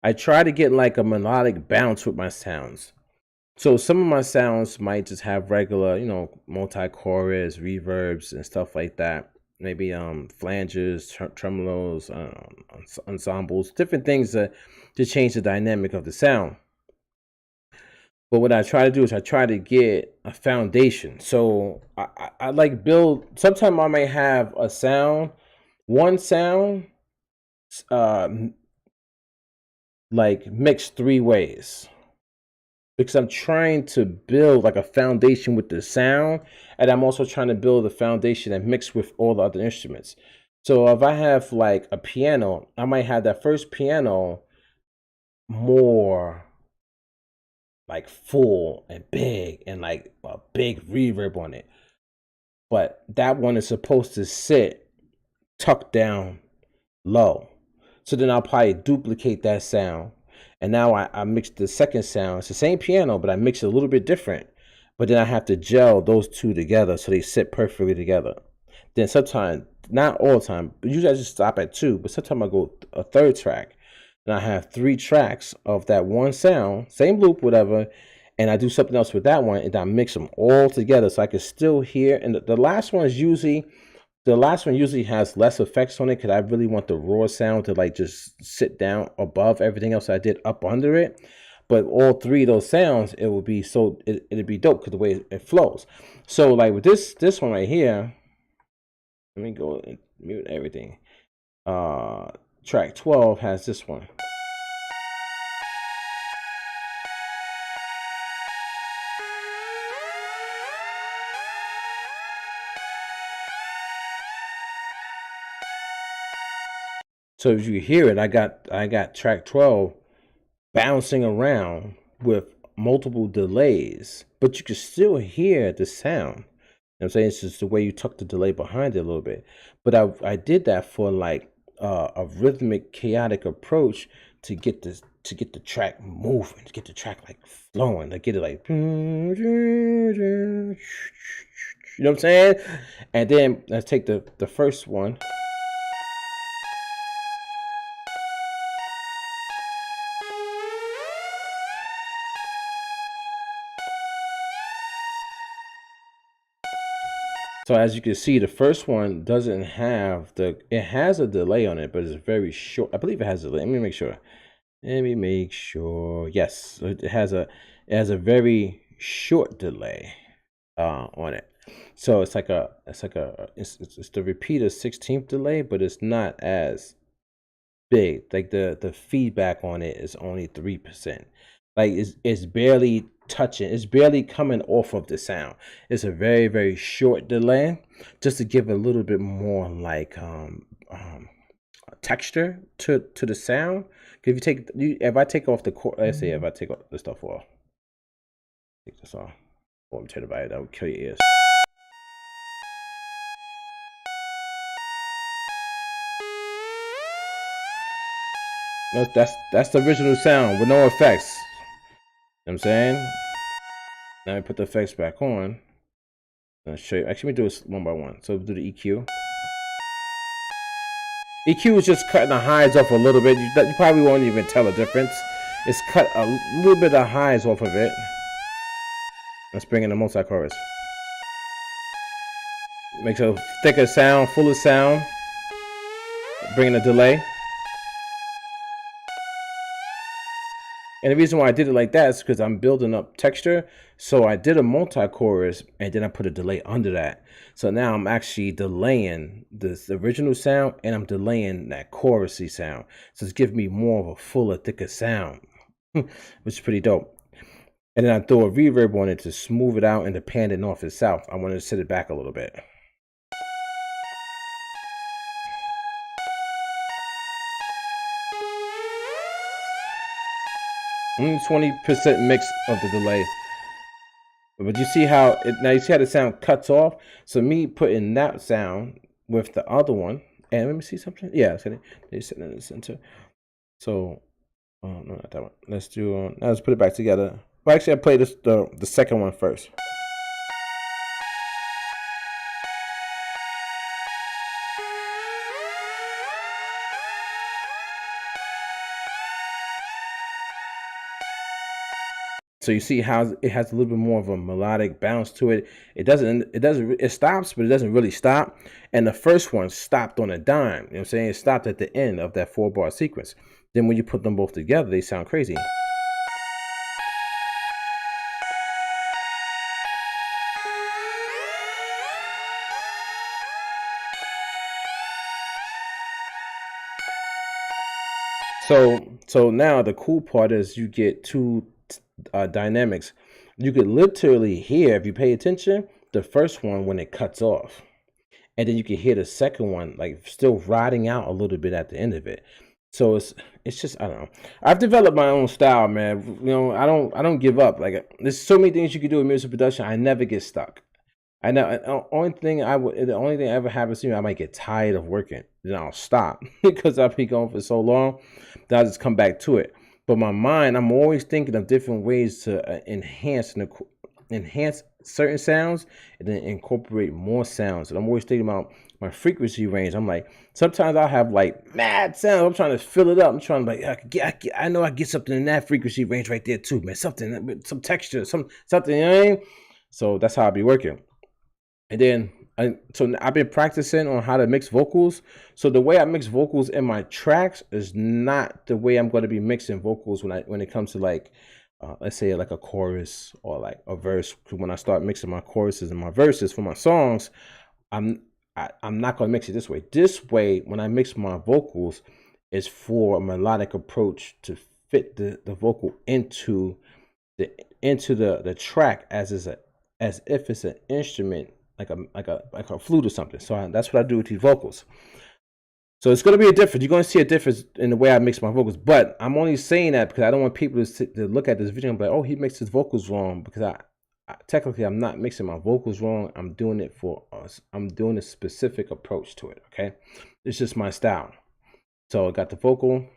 A: I try to get like a melodic bounce with my sounds. So some of my sounds might just have regular, multi-chorus, reverbs, and stuff like that. Maybe flanges, tremolos, ensembles, different things to change the dynamic of the sound. But what I try to do is I try to get a foundation. So I like build. Sometimes I may have a sound, one sound, uh, like mixed 3 ways, because I'm trying to build like a foundation with the sound, and I'm also trying to build a foundation that mix with all the other instruments. So if I have like a piano, I might have that first piano more like full and big and like a big reverb on it. But that one is supposed to sit tucked down low. So then I'll probably duplicate that sound. And now I mixed the second sound. It's the same piano, but I mix it a little bit different. But then I have to gel those 2 together so they sit perfectly together. Then sometimes, not all the time, but usually I just stop at 2. But sometimes I go a 3rd track. And I have 3 tracks of that one sound, same loop, whatever. And I do something else with that one, and I mix them all together so I can still hear. And the last one usually has less effects on it because I really want the raw sound to like just sit down above everything else I did up under it. But all 3 of those sounds, it would be it'd be dope because the way it flows. So like with this one right here, let me go and mute everything. Track 12 has this one. So if you hear it, I got track 12 bouncing around with multiple delays, but you can still hear the sound. You know what I'm saying? It's just the way you tuck the delay behind it a little bit. But I did that for like a rhythmic, chaotic approach to get the track moving, to get the track like flowing, to get it like, you know what I'm saying? And then let's take the first one. So as you can see, the first one doesn't have it has a delay on it, but it's very short. I believe it has a delay. Let me make sure. Yes, it has a very short delay on it. So it's it's the repeater 16th delay, but it's not as big. Like the feedback on it is only 3%. Like it's barely touching. It's barely coming off of the sound. It's a very, very short delay, just to give a little bit more like texture to the sound. If if I take off the core, let's say if I take off the stuff off, take this off. Let me turn it, that would kill your ears. That's the original sound with no effects. You know what I'm saying? Now we put the effects back on. I'll show you. Actually, let me do it one by one. So we'll do the EQ. EQ is just cutting the highs off a little bit. You probably won't even tell a difference. It's cut a little bit of highs off of it. Let's bring in the multi-chorus. Makes a thicker sound, fuller sound. Bring in a delay. And the reason why I did it like that is because I'm building up texture. So I did a multi-chorus and then I put a delay under that. So now I'm actually delaying this original sound and I'm delaying that chorusy sound. So it's giving me more of a fuller, thicker sound, which is pretty dope. And then I throw a reverb on it to smooth it out and to pan it north and south. I wanted to set it back a little bit. 20% mix of the delay. But you see how now you see how the sound cuts off. So me putting that sound with the other one, and let me see something. Yeah, they're sitting in the center. So, no, not that one. Let's do. Let's put it back together. Well, actually, I play the second one first. So you see how it has a little bit more of a melodic bounce to it. It stops, but it doesn't really stop. And the first one stopped on a dime. You know what I'm saying? It stopped at the end of that 4-bar sequence. Then when you put them both together, they sound crazy. So now the cool part is you get two dynamics. You could literally hear, if you pay attention, the first one when it cuts off, and then you can hear the second one like still riding out a little bit at the end of it. So it's just, I don't know. I've developed my own style, man. You know, I don't give up. Like there's so many things you can do in music production. I never get stuck. I know the only thing ever happens to me, I might get tired of working. Then I'll stop because I'll be going for so long. Then I'll just come back to it. But my mind, I'm always thinking of different ways to enhance certain sounds and then incorporate more sounds. And I'm always thinking about my frequency range. I'm like, sometimes I'll have like mad sounds. I'm trying to fill it up. I'm trying to like, I know I get something in that frequency range right there too, man. Something, some texture, something, you know what I mean? So that's how I'll be working. And then so I've been practicing on how to mix vocals. So the way I mix vocals in my tracks is not the way I'm going to be mixing vocals when it comes to like let's say like a chorus or like a verse. When I start mixing my choruses and my verses for my songs, I'm not going to mix it this way. This way, when I mix my vocals, is for a melodic approach to fit the vocal into the track as if it's an instrument, like a flute or something. So that's what I do with these vocals. So it's going to be a difference. You're going to see a difference in the way I mix my vocals. But I'm only saying that because I don't want people to look at this video and be like, oh, he mixed his vocals wrong. Because technically, I'm not mixing my vocals wrong. I'm doing it for us. I'm doing a specific approach to it. Okay, it's just my style. So I got the vocal.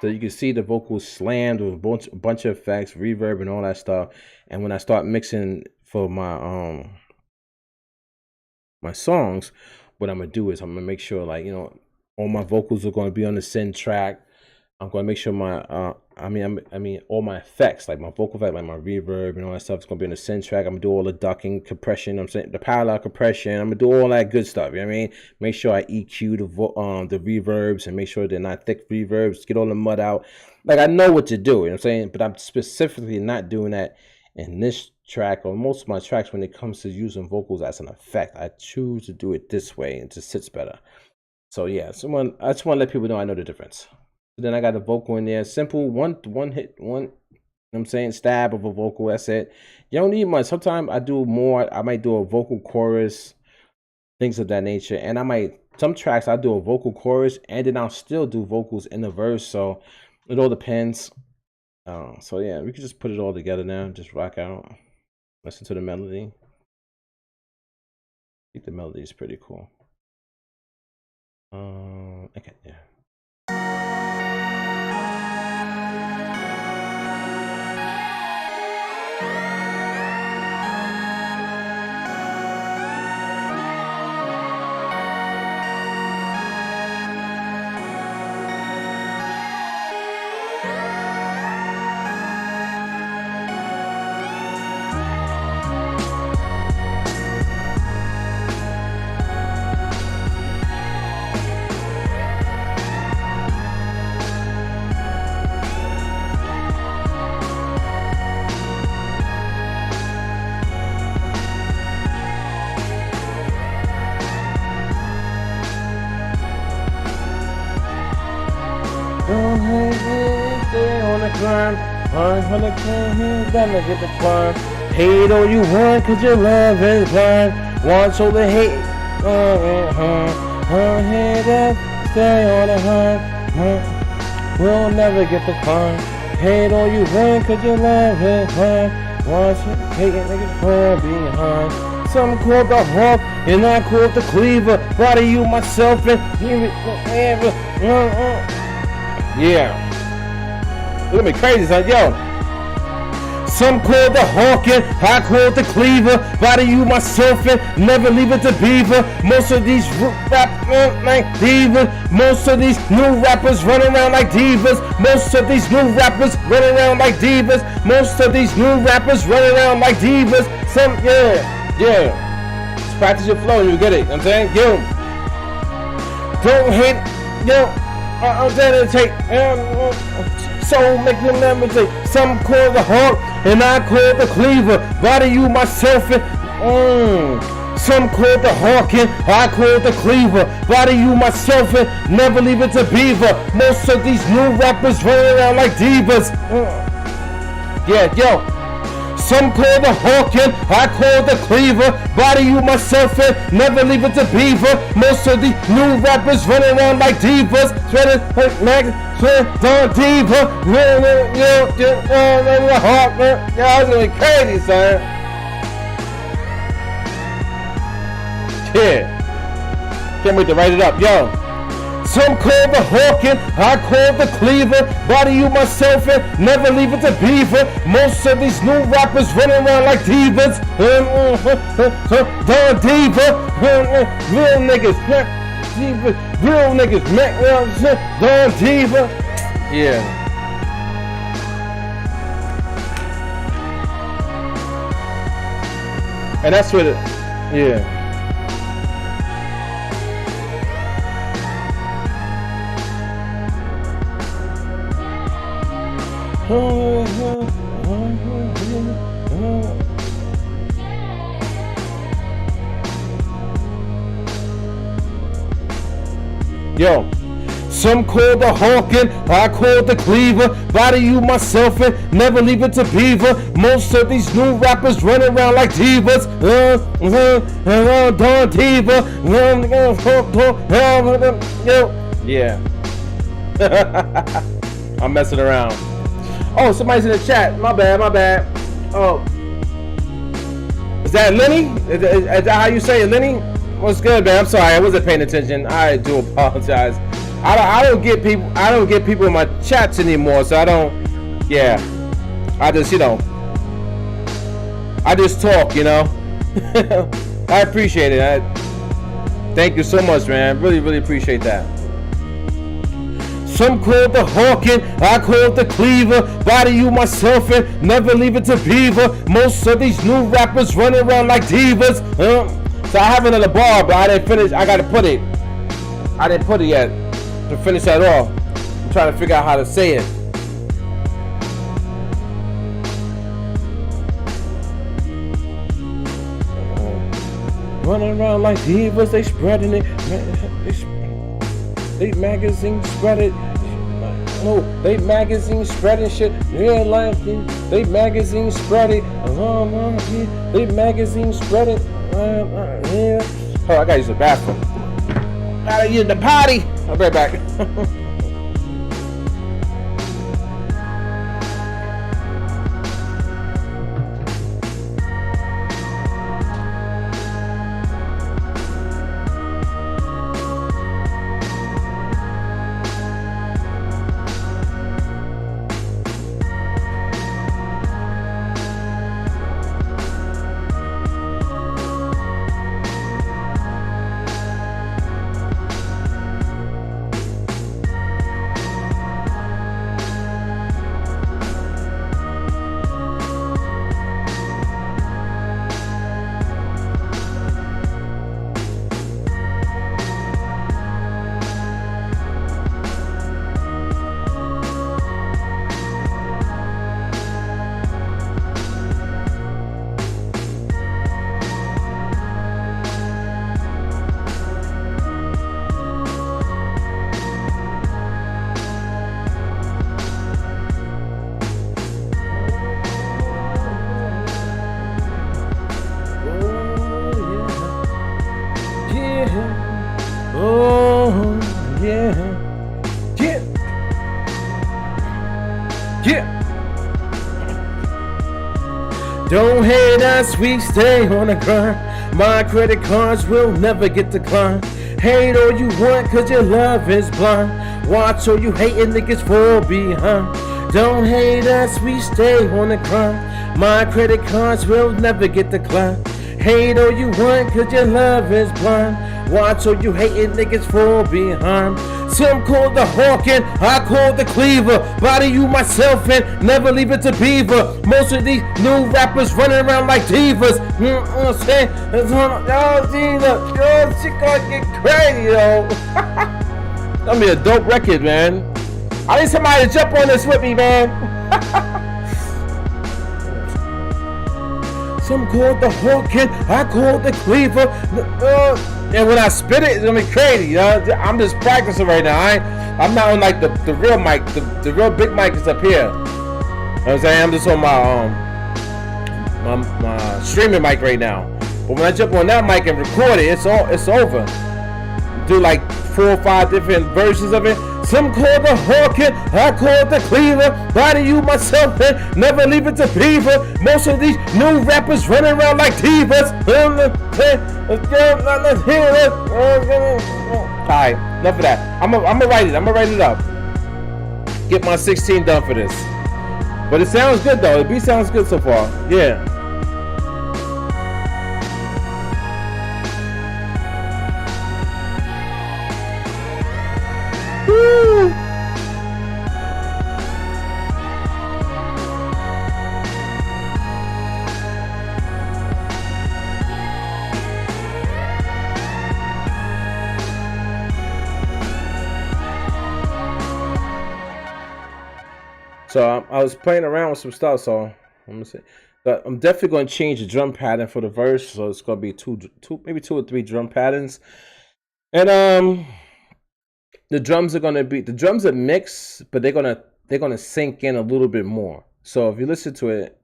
A: So you can see the vocals slammed with a bunch of effects, reverb, and all that stuff. And when I start mixing for my my songs, what I'm gonna do is I'm gonna make sure, like, you know, all my vocals are going to be on the send track. I'm going to make sure my all my effects, like my vocal effect, like my reverb and all that stuff, is going to be on the send track. I'm going to do all the ducking, compression, I'm saying the parallel compression. I'm going to do all that good stuff, you know what I mean? Make sure I EQ the reverbs and make sure they're not thick reverbs, get all the mud out. Like, I know what to do, you know what I'm saying? But I'm specifically not doing that in this track or most of my tracks when it comes to using vocals as an effect. I choose to do it this way and it just sits better. So yeah, I just want to let people know I know the difference. Then I got the vocal in there, simple one hit, you know what I'm saying, stab of a vocal. That's it. You don't need much. Sometimes I do more. I might do a vocal chorus, things of that nature. And some tracks I do a vocal chorus and then I'll still do vocals in the verse. So it all depends. So yeah, we can just put it all together now. Just rock out. Listen to the melody. I think the melody is pretty cool. Okay, yeah. Stay on the grind, 100 cans, gonna get the climb. Hate all you want, cause your love is blind. Want so to hate, hate us, stay on the hunt, we'll never get the climb. Hate all you want, cause your love is blind. Want so to hate niggas fall behind. Some call the hawk, and I call the cleaver. Body you myself and hear it forever. Yeah. Look at me crazy, son. Yo. Some call the hawk and I call the cleaver. Body you myself and never leave it to beaver. Most of these rap like divas. Most of these new rappers run around like divas. Most of these new rappers run around like divas. Most of these new rappers run around like divas. Yeah. Just practice your flow and you get it. You know what I'm saying? Yo. Don't hate. Yo. I'm saying take. So make them levitate. Some call the hawk and I call the cleaver. Body you myself and some call the hawk and I call the cleaver. Body you myself and never leave it to beaver. Most of these new rappers run around like divas. Yeah, yo. Some call the hawk and I call the cleaver. Body you myself and never leave it to beaver. Most of these new rappers run around like divas. Sweater, don't diva. Hawk, man. Y'all was going crazy, son. Yeah. Can't wait to write it up, yo. Some call the hawk and I call the cleaver. Body you myself and never leave it to beaver. Most of these new rappers running around like divas. Don't diva. Real niggas. Real niggas. Don't diva. Yeah. And that's what it, yeah. Yo, some call the hawk and I call the cleaver. Body you myself and never leave it to beaver. Most of these new rappers run around like divas. Don't diva. Yeah. I'm messing around. Oh, somebody's in the chat. My bad. Oh. Is that Lenny? Is that how you say it, Lenny? What's good, man? I'm sorry, I wasn't paying attention. I do apologize. I don't get people in my chats anymore, so I don't. Yeah. I just, I just talk, I appreciate it. Thank you so much, man. Really, really appreciate that. Some call it the hawking, I call it the cleaver. Body you myself and never leave it to beaver. Most of these new rappers running around like divas. So I have another bar, but I didn't finish. I gotta put it. I didn't put it yet to finish that off. I'm trying to figure out how to say it. Running around like divas, they spreading it. They magazine spread it. No, they magazine spreading shit. Real life, they magazine spread it. They magazine spread it. Yeah. Oh, I gotta use the bathroom. Gotta use the potty. I'll be right back. Don't hate us, we stay on the grind. My credit cards will never get declined. Hate all you want cause your love is blind. Watch all you hating niggas fall behind. Don't hate us, we stay on the grind. My credit cards will never get declined. Hate all you want cause your love is blind. Watch all you hating niggas fall behind. Some call the hawking, I call the cleaver. Body you myself and never leave it to beaver. Most of these new rappers running around like divas. You know what I'm saying? Yo, Jesus, yo, shit gonna get crazy, yo. That'll be a dope record, man. I need somebody to jump on this with me, man. Some call the hawking, I call the cleaver. And when I spit it, it's gonna be crazy. You know? I'm just practicing right now. I'm not on like the real mic. The real big mic is up here. You know what I'm saying? I'm just on my streaming mic right now. But when I jump on that mic and record it, it's over. Do like 4 or 5 different versions of it. Some call the hawking, I call the cleaver. Body you myself and never leave it to beaver. Most of these new rappers running around like divas. Let's hear it. Alright, enough of that. I'm gonna write it. I'm gonna write it up. Get my 16 done for this. But it sounds good though. The beat sounds good so far. Yeah. Woo! So I was playing around with some stuff, so I'm gonna say, but I'm definitely gonna change the drum pattern for the verse. So it's gonna be maybe 2 or 3 drum patterns, and the drums are mixed, but they're gonna sink in a little bit more. So if you listen to it,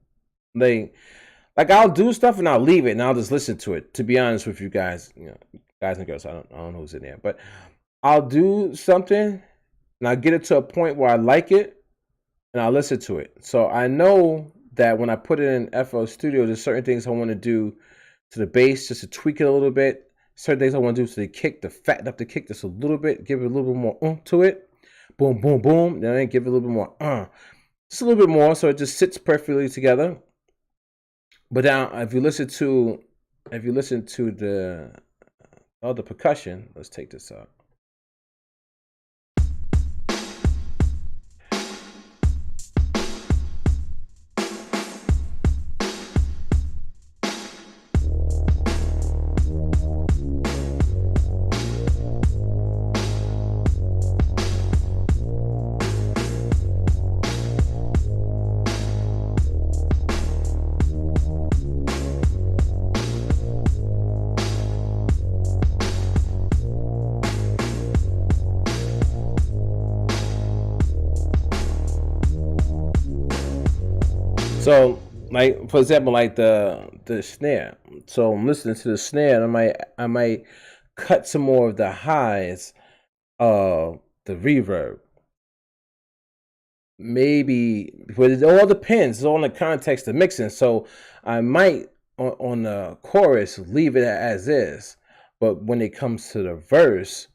A: like I'll do stuff and I'll leave it and I'll just listen to it. To be honest with you guys, guys and girls, I don't know who's in there, but I'll do something and I'll get it to a point where I like it. And I'll listen to it. So I know that when I put it in FL Studio, there's certain things I want to do to the bass just to tweak it a little bit. Certain things I want to do to the kick, to fatten up the kick just a little bit, give it a little bit more to it. Boom, boom, boom. Then give it a little bit more just a little bit more so it just sits perfectly together. But now if you listen to the percussion, let's take this out. So, like for example, like the snare. So I'm listening to the snare, and I might cut some more of the highs of the reverb. Maybe, but it all depends. It's all in the context of mixing. So I might on the chorus leave it as is, but when it comes to the verse,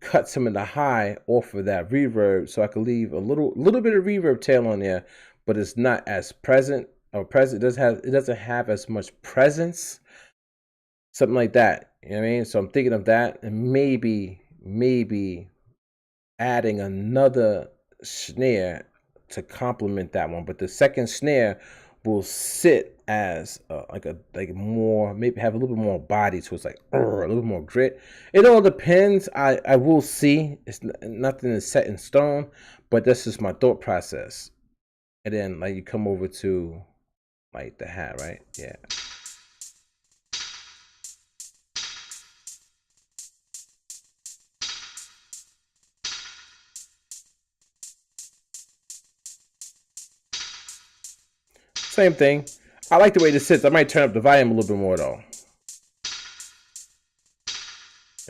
A: cut some of the high off of that reverb, so I could leave a little bit of reverb tail on there, but it's not as present or present. It doesn't have as much presence, something like that. You know what I mean? So I'm thinking of that, and maybe adding another snare to complement that one, but the second snare will sit as like more, maybe have a little bit more body to it. It's like a little more grit. It all depends. I will see. Nothing is set in stone, but that's just my thought process. And then like you come over to like the hat, right? Yeah. Same thing. I like the way this sits. I might turn up the volume a little bit more though.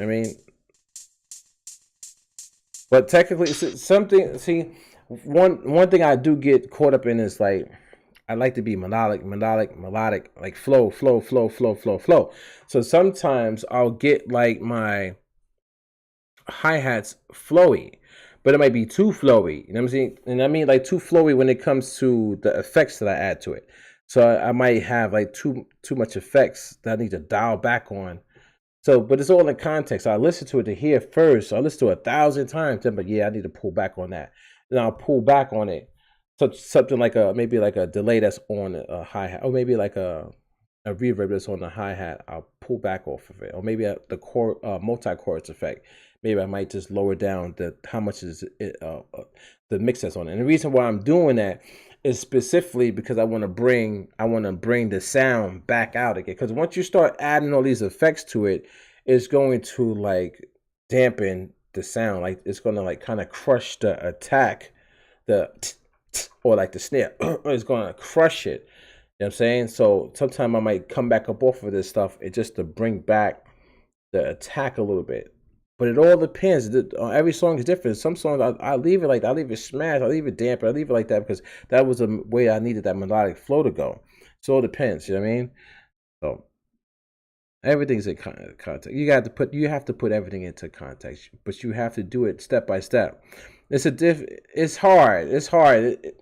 A: I mean, but technically, something. See, one thing I do get caught up in is like I like to be melodic, like flow. So sometimes I'll get like my hi hats flowy, but it might be too flowy. You know what I'm saying? And I mean like too flowy when it comes to the effects that I add to it. So I might have like too much effects that I need to dial back on. So, but it's all in context. I listen to it to hear first. So I listen to it 1,000 times, then, but yeah, I need to pull back on that. Then I'll pull back on it. So something like maybe like a delay that's on a hi hat, or maybe like a reverb that's on the hi hat. I'll pull back off of it, or maybe the core multi chorus effect. Maybe I might just lower down the how much is it the mix that's on it. And the reason why I'm doing that is specifically because I want to bring the sound back out again. Because once you start adding all these effects to it, it's going to like dampen the sound. Like it's going to like kind of crush the attack, the or like the snare. It's going to crush it. You know what I'm saying? So sometimes I might come back up off of this stuff, it just to bring back the attack a little bit. But it all depends. Every song is different. Some songs I leave it like I leave it smashed, I leave it damp, I leave it like that because that was the way I needed that melodic flow to go. So it depends. You know what I mean? So everything's in context. You have to put everything into context, but you have to do it step by step. It's hard. It's hard.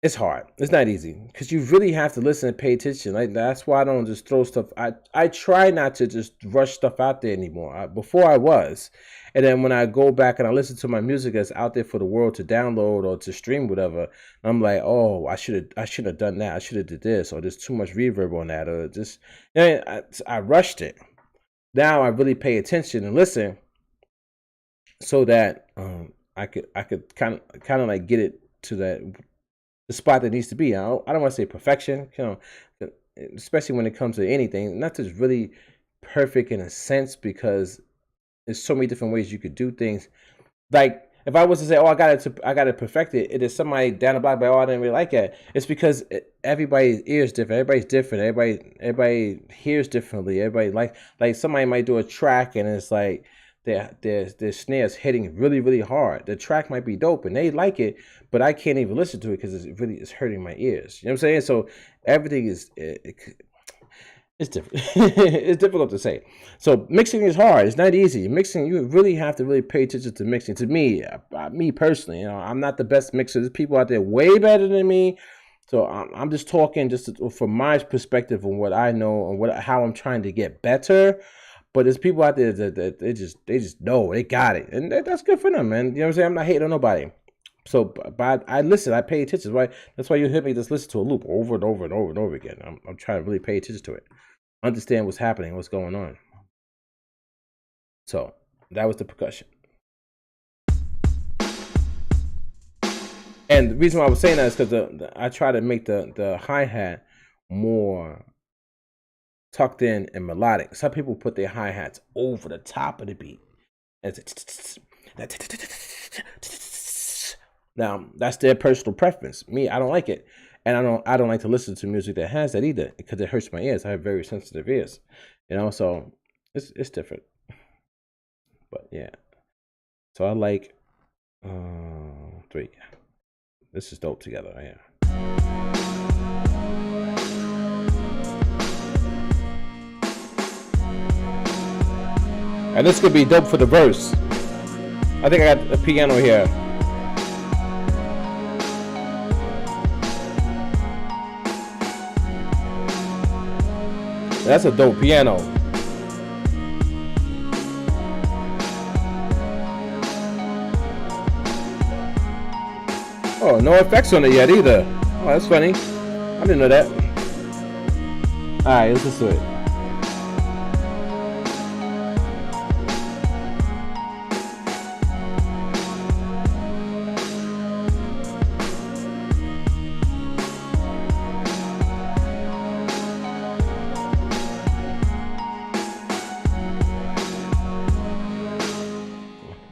A: It's hard. It's not easy because you really have to listen and pay attention. Like that's why I don't just throw stuff. I try not to just rush stuff out there anymore. Before I was, and then when I go back and I listen to my music that's out there for the world to download or to stream, whatever, I'm like, oh, I should have done that. I should have did this, or there's too much reverb on that, or just, I rushed it. Now I really pay attention and listen, so that I could kind of like get it to that the spot that needs to be. I don't want to say perfection, especially when it comes to anything. Not just really perfect in a sense, because there's so many different ways you could do things. Like if I was to say, "Oh, I got to perfect it," it is somebody down the block, but oh, I didn't really like it. It's because everybody's ears different. Everybody's different. Everybody hears differently. Everybody like somebody might do a track and it's like their snares hitting really really hard. The track might be dope and they like it, but I can't even listen to it because it's hurting my ears. You know what I'm saying? So everything it's different. It's difficult to say. So mixing is hard. It's not easy. Mixing, you really have to really pay attention to mixing. To me personally, I'm not the best mixer. There's people out there way better than me. So I'm just talking from my perspective on what I know and how I'm trying to get better. But there's people out there that they just know they got it, and that's good for them, man. You know what I'm saying? I'm not hating on nobody. So, but I listen, I pay attention. Right? That's why you hear me just listen to a loop over and over and over and over again. I'm trying to really pay attention to it, understand what's happening, what's going on. So that was the percussion. And the reason why I was saying that is because I try to make the hi hat more tucked in and melodic. Some people put their hi hats over the top of the beat. Now, that's their personal preference. Me, I don't like it. And I don't like to listen to music that has that either because it hurts my ears. I have very sensitive ears. So it's different. But yeah. So I like 3. This is dope together, yeah. And this could be dope for the verse. I think I got a piano here. That's a dope piano. Oh, no effects on it yet either. Oh, that's funny. I didn't know that. Alright, let's listen to it.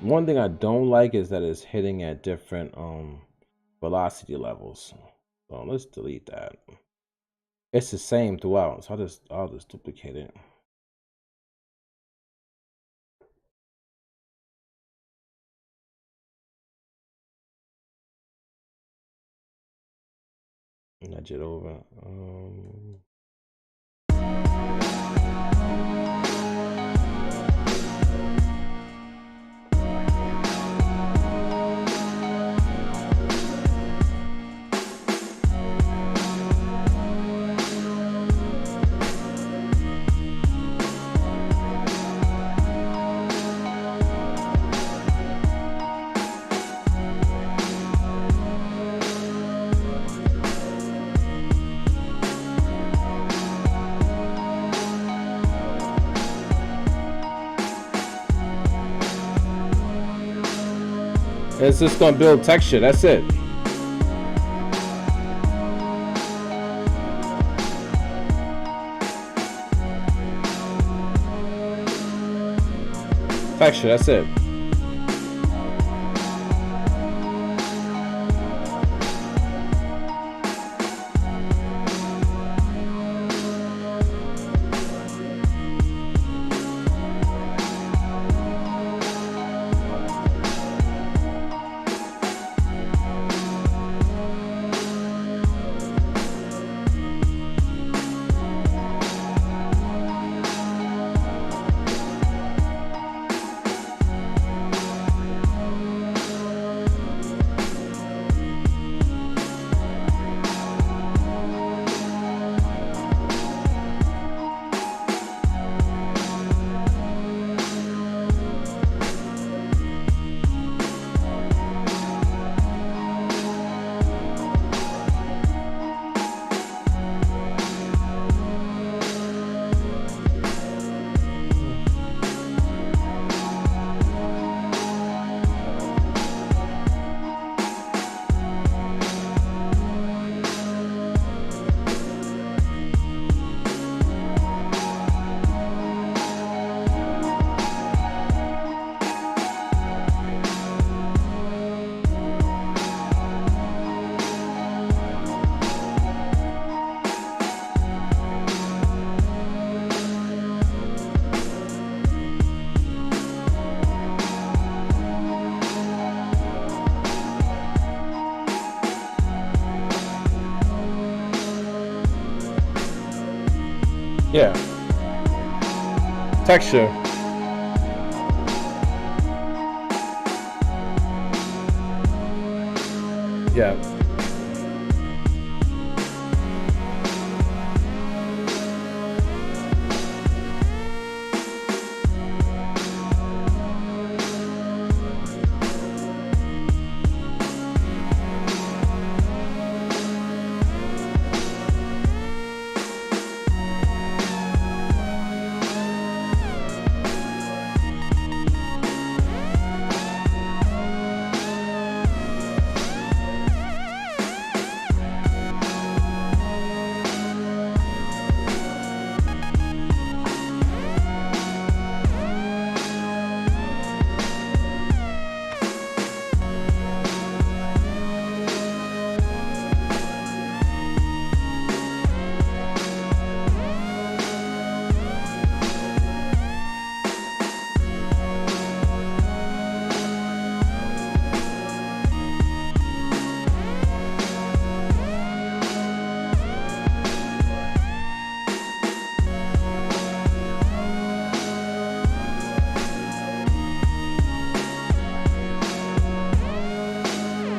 A: One thing I don't like is that it's hitting at different velocity levels. So let's delete that. It's the same throughout, so I'll just duplicate it. Nudge it over. It's just gonna build texture, that's it. Texture, that's it. Yeah. Texture. Yeah.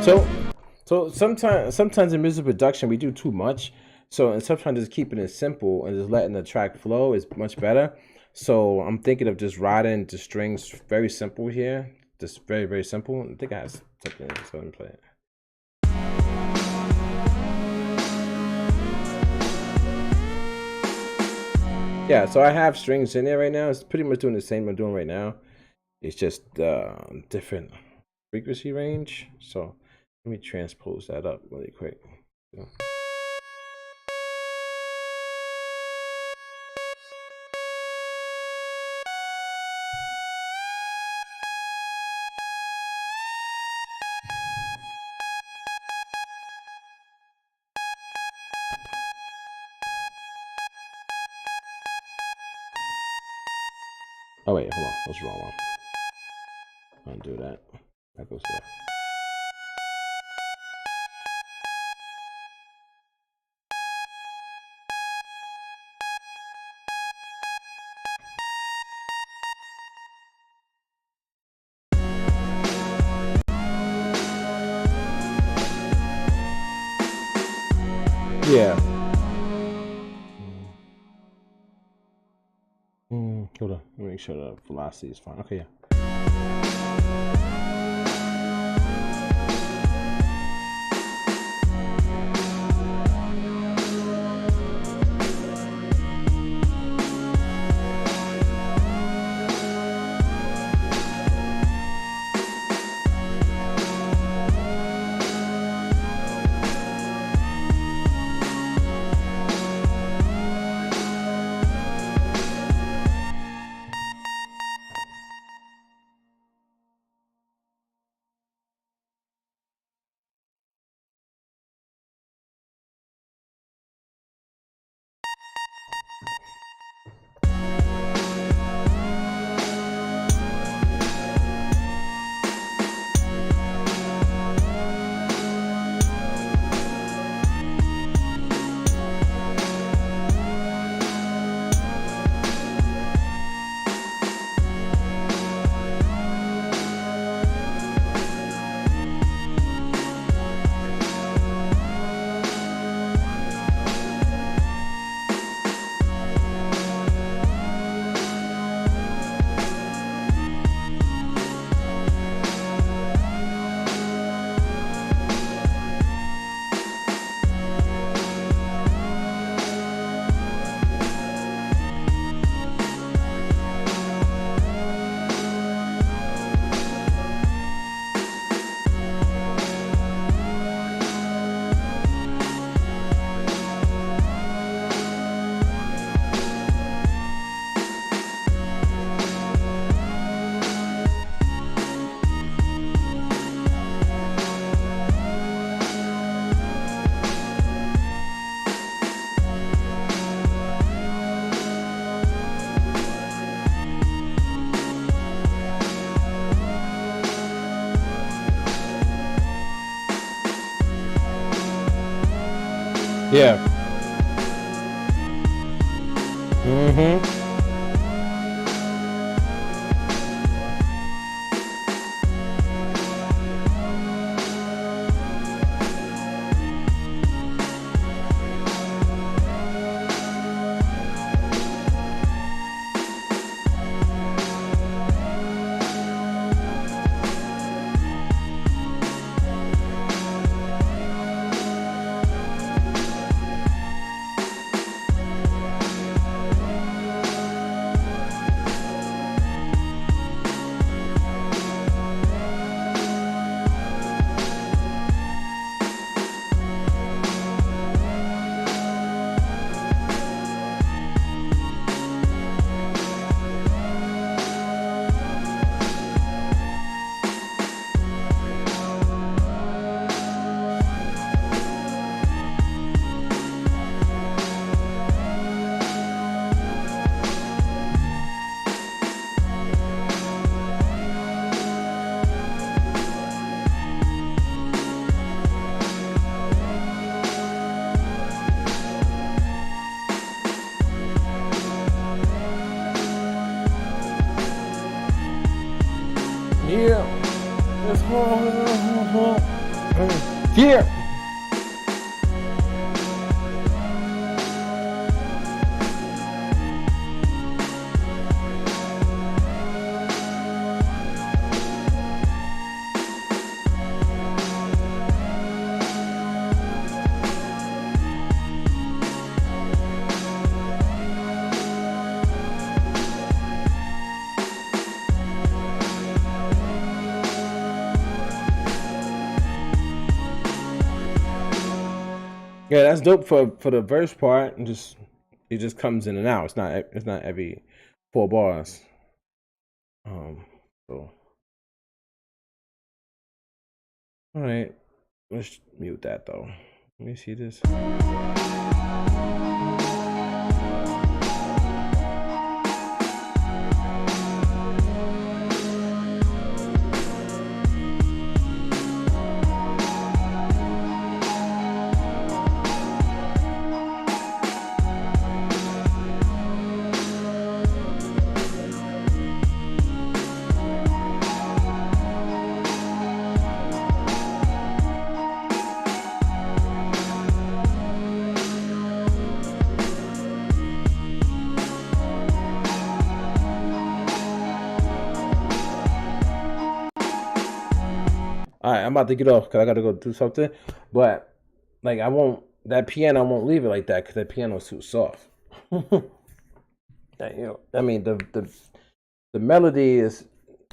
A: So sometimes in music production we do too much. So and sometimes just keeping it simple and just letting the track flow is much better. So I'm thinking of just riding the strings very simple here, just very very simple. I think I have something, so let me play it. Yeah, so I have strings in there right now. It's pretty much doing the same I'm doing right now. It's just different frequency range. So let me transpose that up really quick. So. Oh wait, hold on. What's the wrong one? Undo that. That goes there. Yeah. Hold on. Let me make sure the velocity is fine. Okay, yeah. Yeah. Yeah. Yeah, that's dope for the verse part. And just it just comes in and out. It's not every 4 bars. So all right, let's mute that though. Let me see this. All right, I'm about to get off because I got to go do something. But like, that piano. I won't leave it like that because that piano is too soft. I mean, the melody is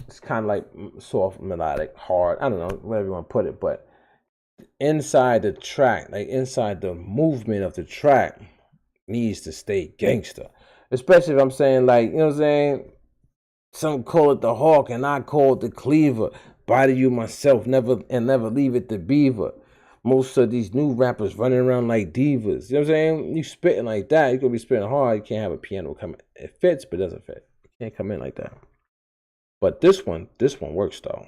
A: it's kind of like soft, melodic, hard. I don't know, whatever you want to put it. But inside the track, like inside the movement of the track, needs to stay gangster. Especially if I'm saying like, you know what I'm saying. Some call it the hawk, and I call it the cleaver. Body you myself, never leave it the beaver. Most of these new rappers running around like divas. You know what I'm saying? You spitting like that, you're gonna be spitting hard. You can't have a piano come in. It fits, but it doesn't fit. You can't come in like that. But this one works though.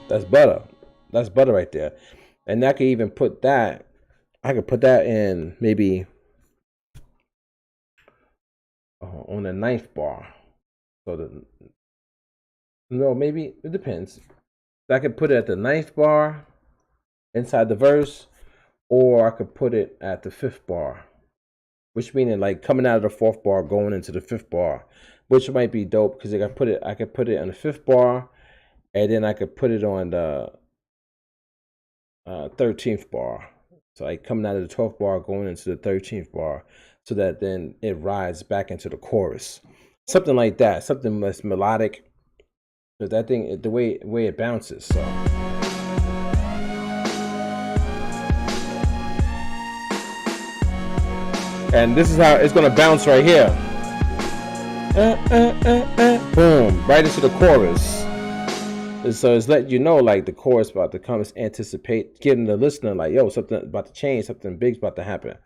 A: That's butter. That's butter right there. And I could even put that. I could put that in maybe on the 9th bar. So maybe it depends. I could put it at the 9th bar inside the verse, or I could put it at the 5th bar, which meaning like coming out of the 4th bar, going into the 5th bar, which might be dope because I could put it on the 5th bar, and then I could put it on the 13th bar. So like coming out of the 12th bar, going into the 13th bar, so that then it rides back into the chorus, something like that, something less melodic. But that thing, the way it bounces. So. And this is how it's gonna bounce right here. Boom, right into the chorus. And so it's letting you know, like the chorus about to come. It's anticipate, giving the listener like, yo, something about to change, something big's about to happen.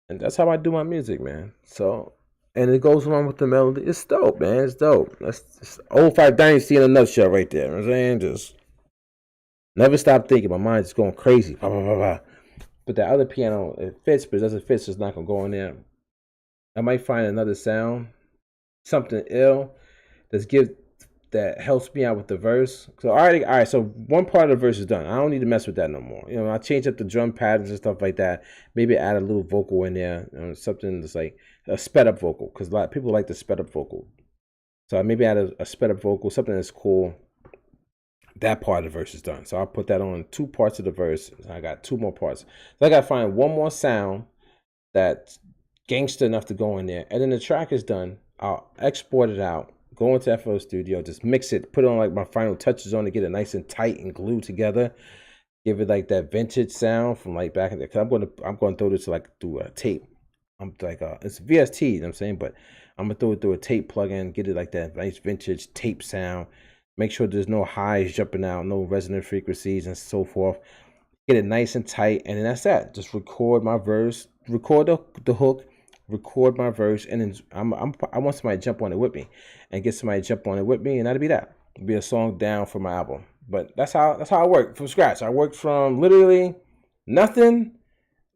A: And that's how I do my music, man. So, and it goes along with the melody. It's dope, man. It's dope. That's old 5 Dynasty in a nutshell right there. You know what I'm saying? Just never stop thinking. My mind's just going crazy. Blah, blah, blah, blah. But that other piano, it fits, but it doesn't fit, so it's not going to go in there. I might find another sound, something ill that helps me out with the verse. So all right, so one part of the verse is done. I don't need to mess with that no more. You know, I change up the drum patterns and stuff like that. Maybe add a little vocal in there, something that's like a sped up vocal, because a lot of people like the sped up vocal. So I maybe add a sped up vocal, something that's cool. That part of the verse is done. So I'll put that on 2 parts of the verse. I got 2 more parts. So I got to find one more sound that's gangster enough to go in there. And then the track is done. I'll export it out, go into FL Studio, just mix it, put on like my final touches on to get it nice and tight and glued together. Give it like that vintage sound from like back in the. Cause I'm going to throw this like through a tape. I'm like it's VST, you know what I'm saying, but I'm gonna throw it through a tape plug-in, get it like that nice vintage tape sound. Make sure there's no highs jumping out, no resonant frequencies and so forth. Get it nice and tight, and then that's that. Just record my verse, record the hook, record my verse, and then I want somebody to jump on it with me, and get somebody to jump on it with me, and that'll be that. It'll be a song down for my album. But that's how I work from scratch. I work from literally nothing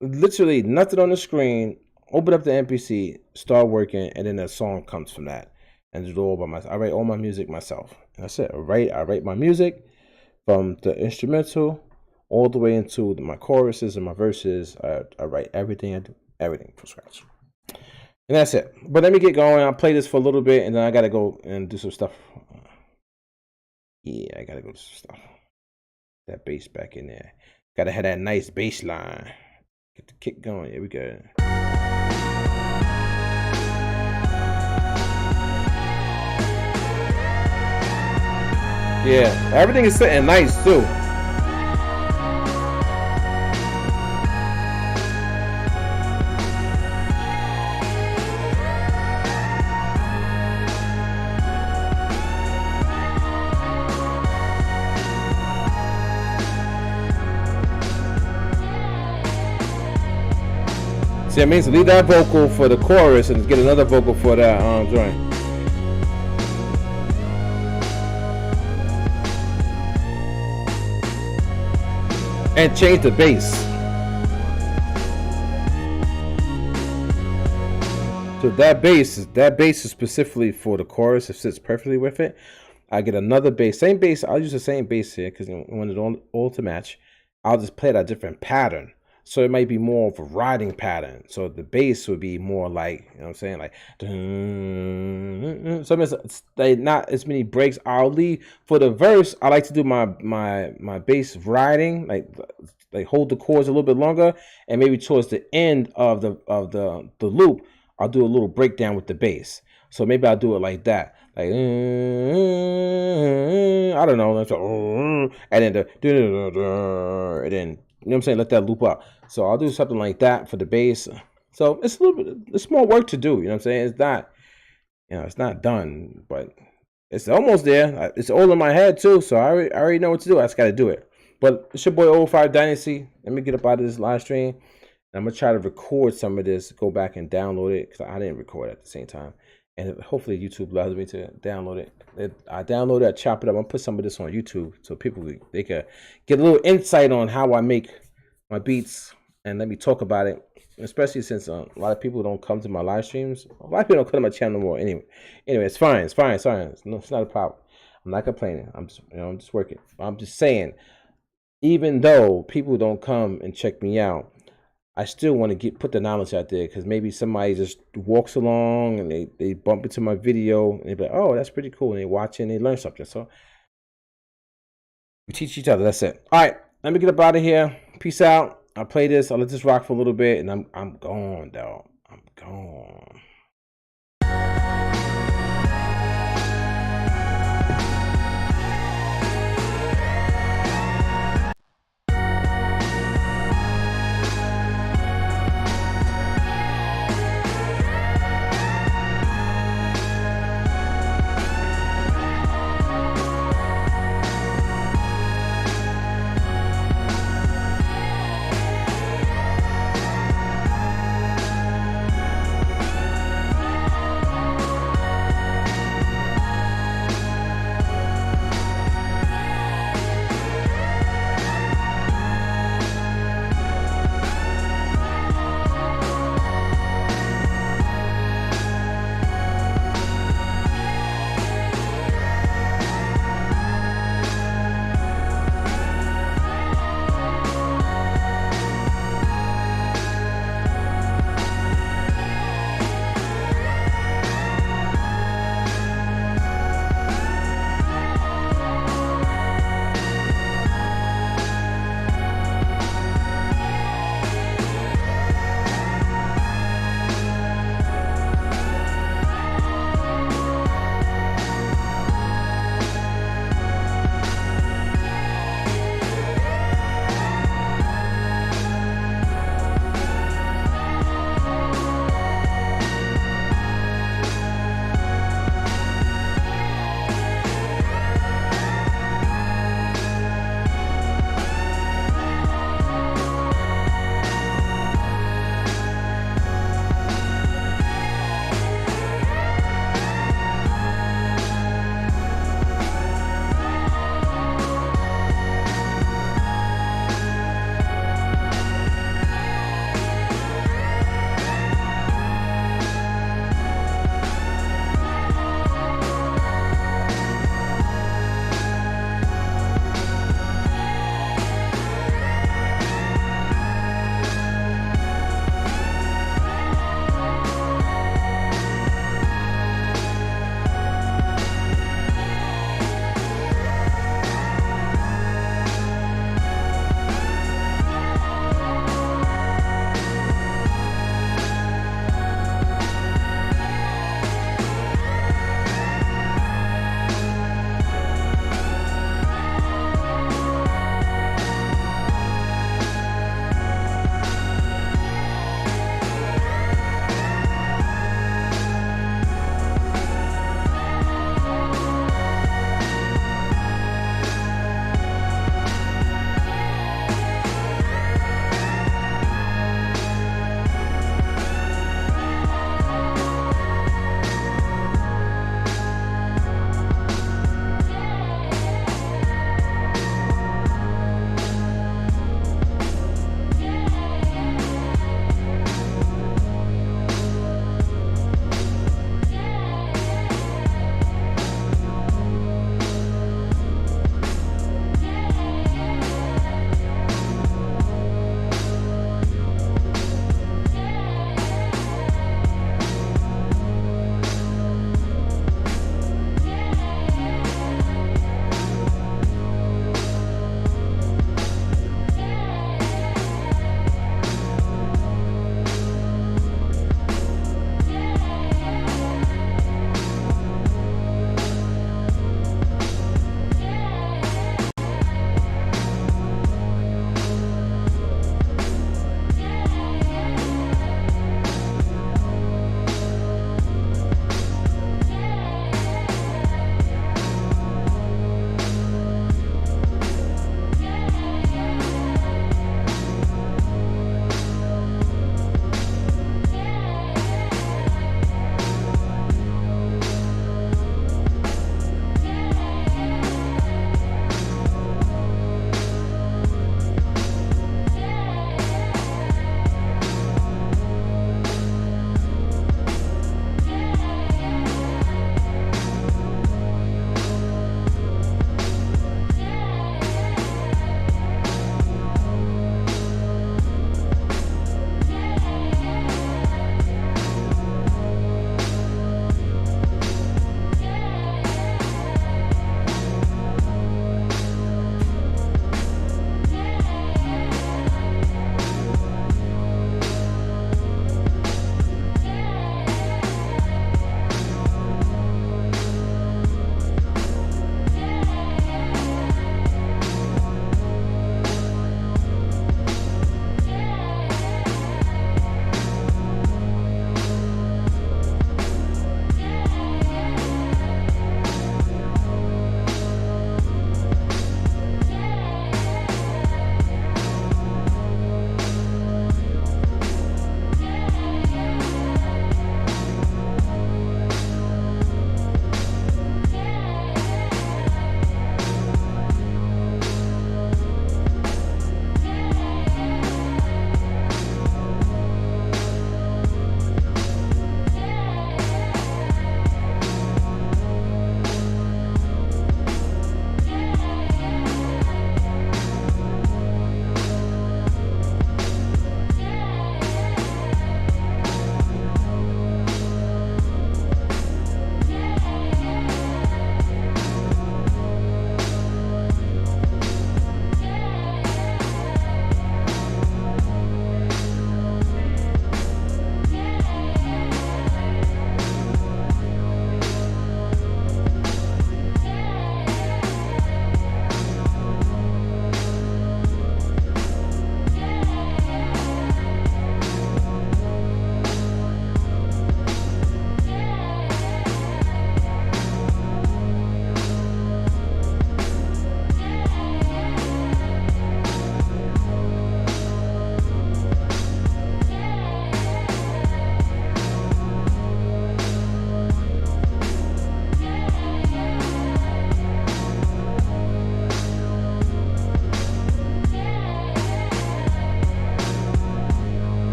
A: literally nothing on the screen. Open up the MPC, start working, and then a song comes from that, and do it all by myself. I write all my music myself. And that's it. I write my music from the instrumental all the way into my choruses and my verses. I write everything. I do everything from scratch, and that's it. But let me get going. I'll play this for a little bit, and then I gotta go and do some stuff. Yeah, I gotta go do some stuff. That bass back in there. Gotta have that nice bass line. Get the kick going. Here we go. Yeah, everything is sitting nice too. See, that means leave that vocal for the chorus and get another vocal for that joint. And change the bass. So that bass is specifically for the chorus. It sits perfectly with it. I get another bass, same bass. I'll use the same bass here because when it's all to match, I'll just play it a different pattern. So it might be more of a riding pattern. So the bass would be more like, you know what I'm saying, like, so it's like not as many breaks. I'll leave for the verse. I like to do my bass riding, like hold the chords a little bit longer, and maybe towards the end of the loop, I'll do a little breakdown with the bass. So maybe I'll do it like that, like I don't know, and then and then. You know what I'm saying? Let that loop up. So I'll do something like that for the bass. So it's a little bit, it's more work to do. You know what I'm saying? It's not, it's not done, but it's almost there. It's all in my head too. So I already know what to do. I just got to do it. But it's your boy 05 Dynasty. Let me get up out of this live stream. I'm going to try to record some of this, go back and download it because I didn't record at the same time. And hopefully YouTube allows me to download it. I download it, I chop it up. I'm going to put some of this on YouTube so people, they can get a little insight on how I make my beats and let me talk about it. Especially since a lot of people don't come to my live streams. A lot of people don't come to my channel more. Anyway, it's fine. It's not a problem. I'm not complaining. I'm just working. I'm just saying, even though people don't come and check me out, I still want to put the knowledge out there because maybe somebody just walks along and they bump into my video and they be like, oh, that's pretty cool. And they watch it and they learn something. So we teach each other. That's it. All right, let me get up out of here. Peace out. I'll play this. I'll let this rock for a little bit and I'm gone, though. I'm gone.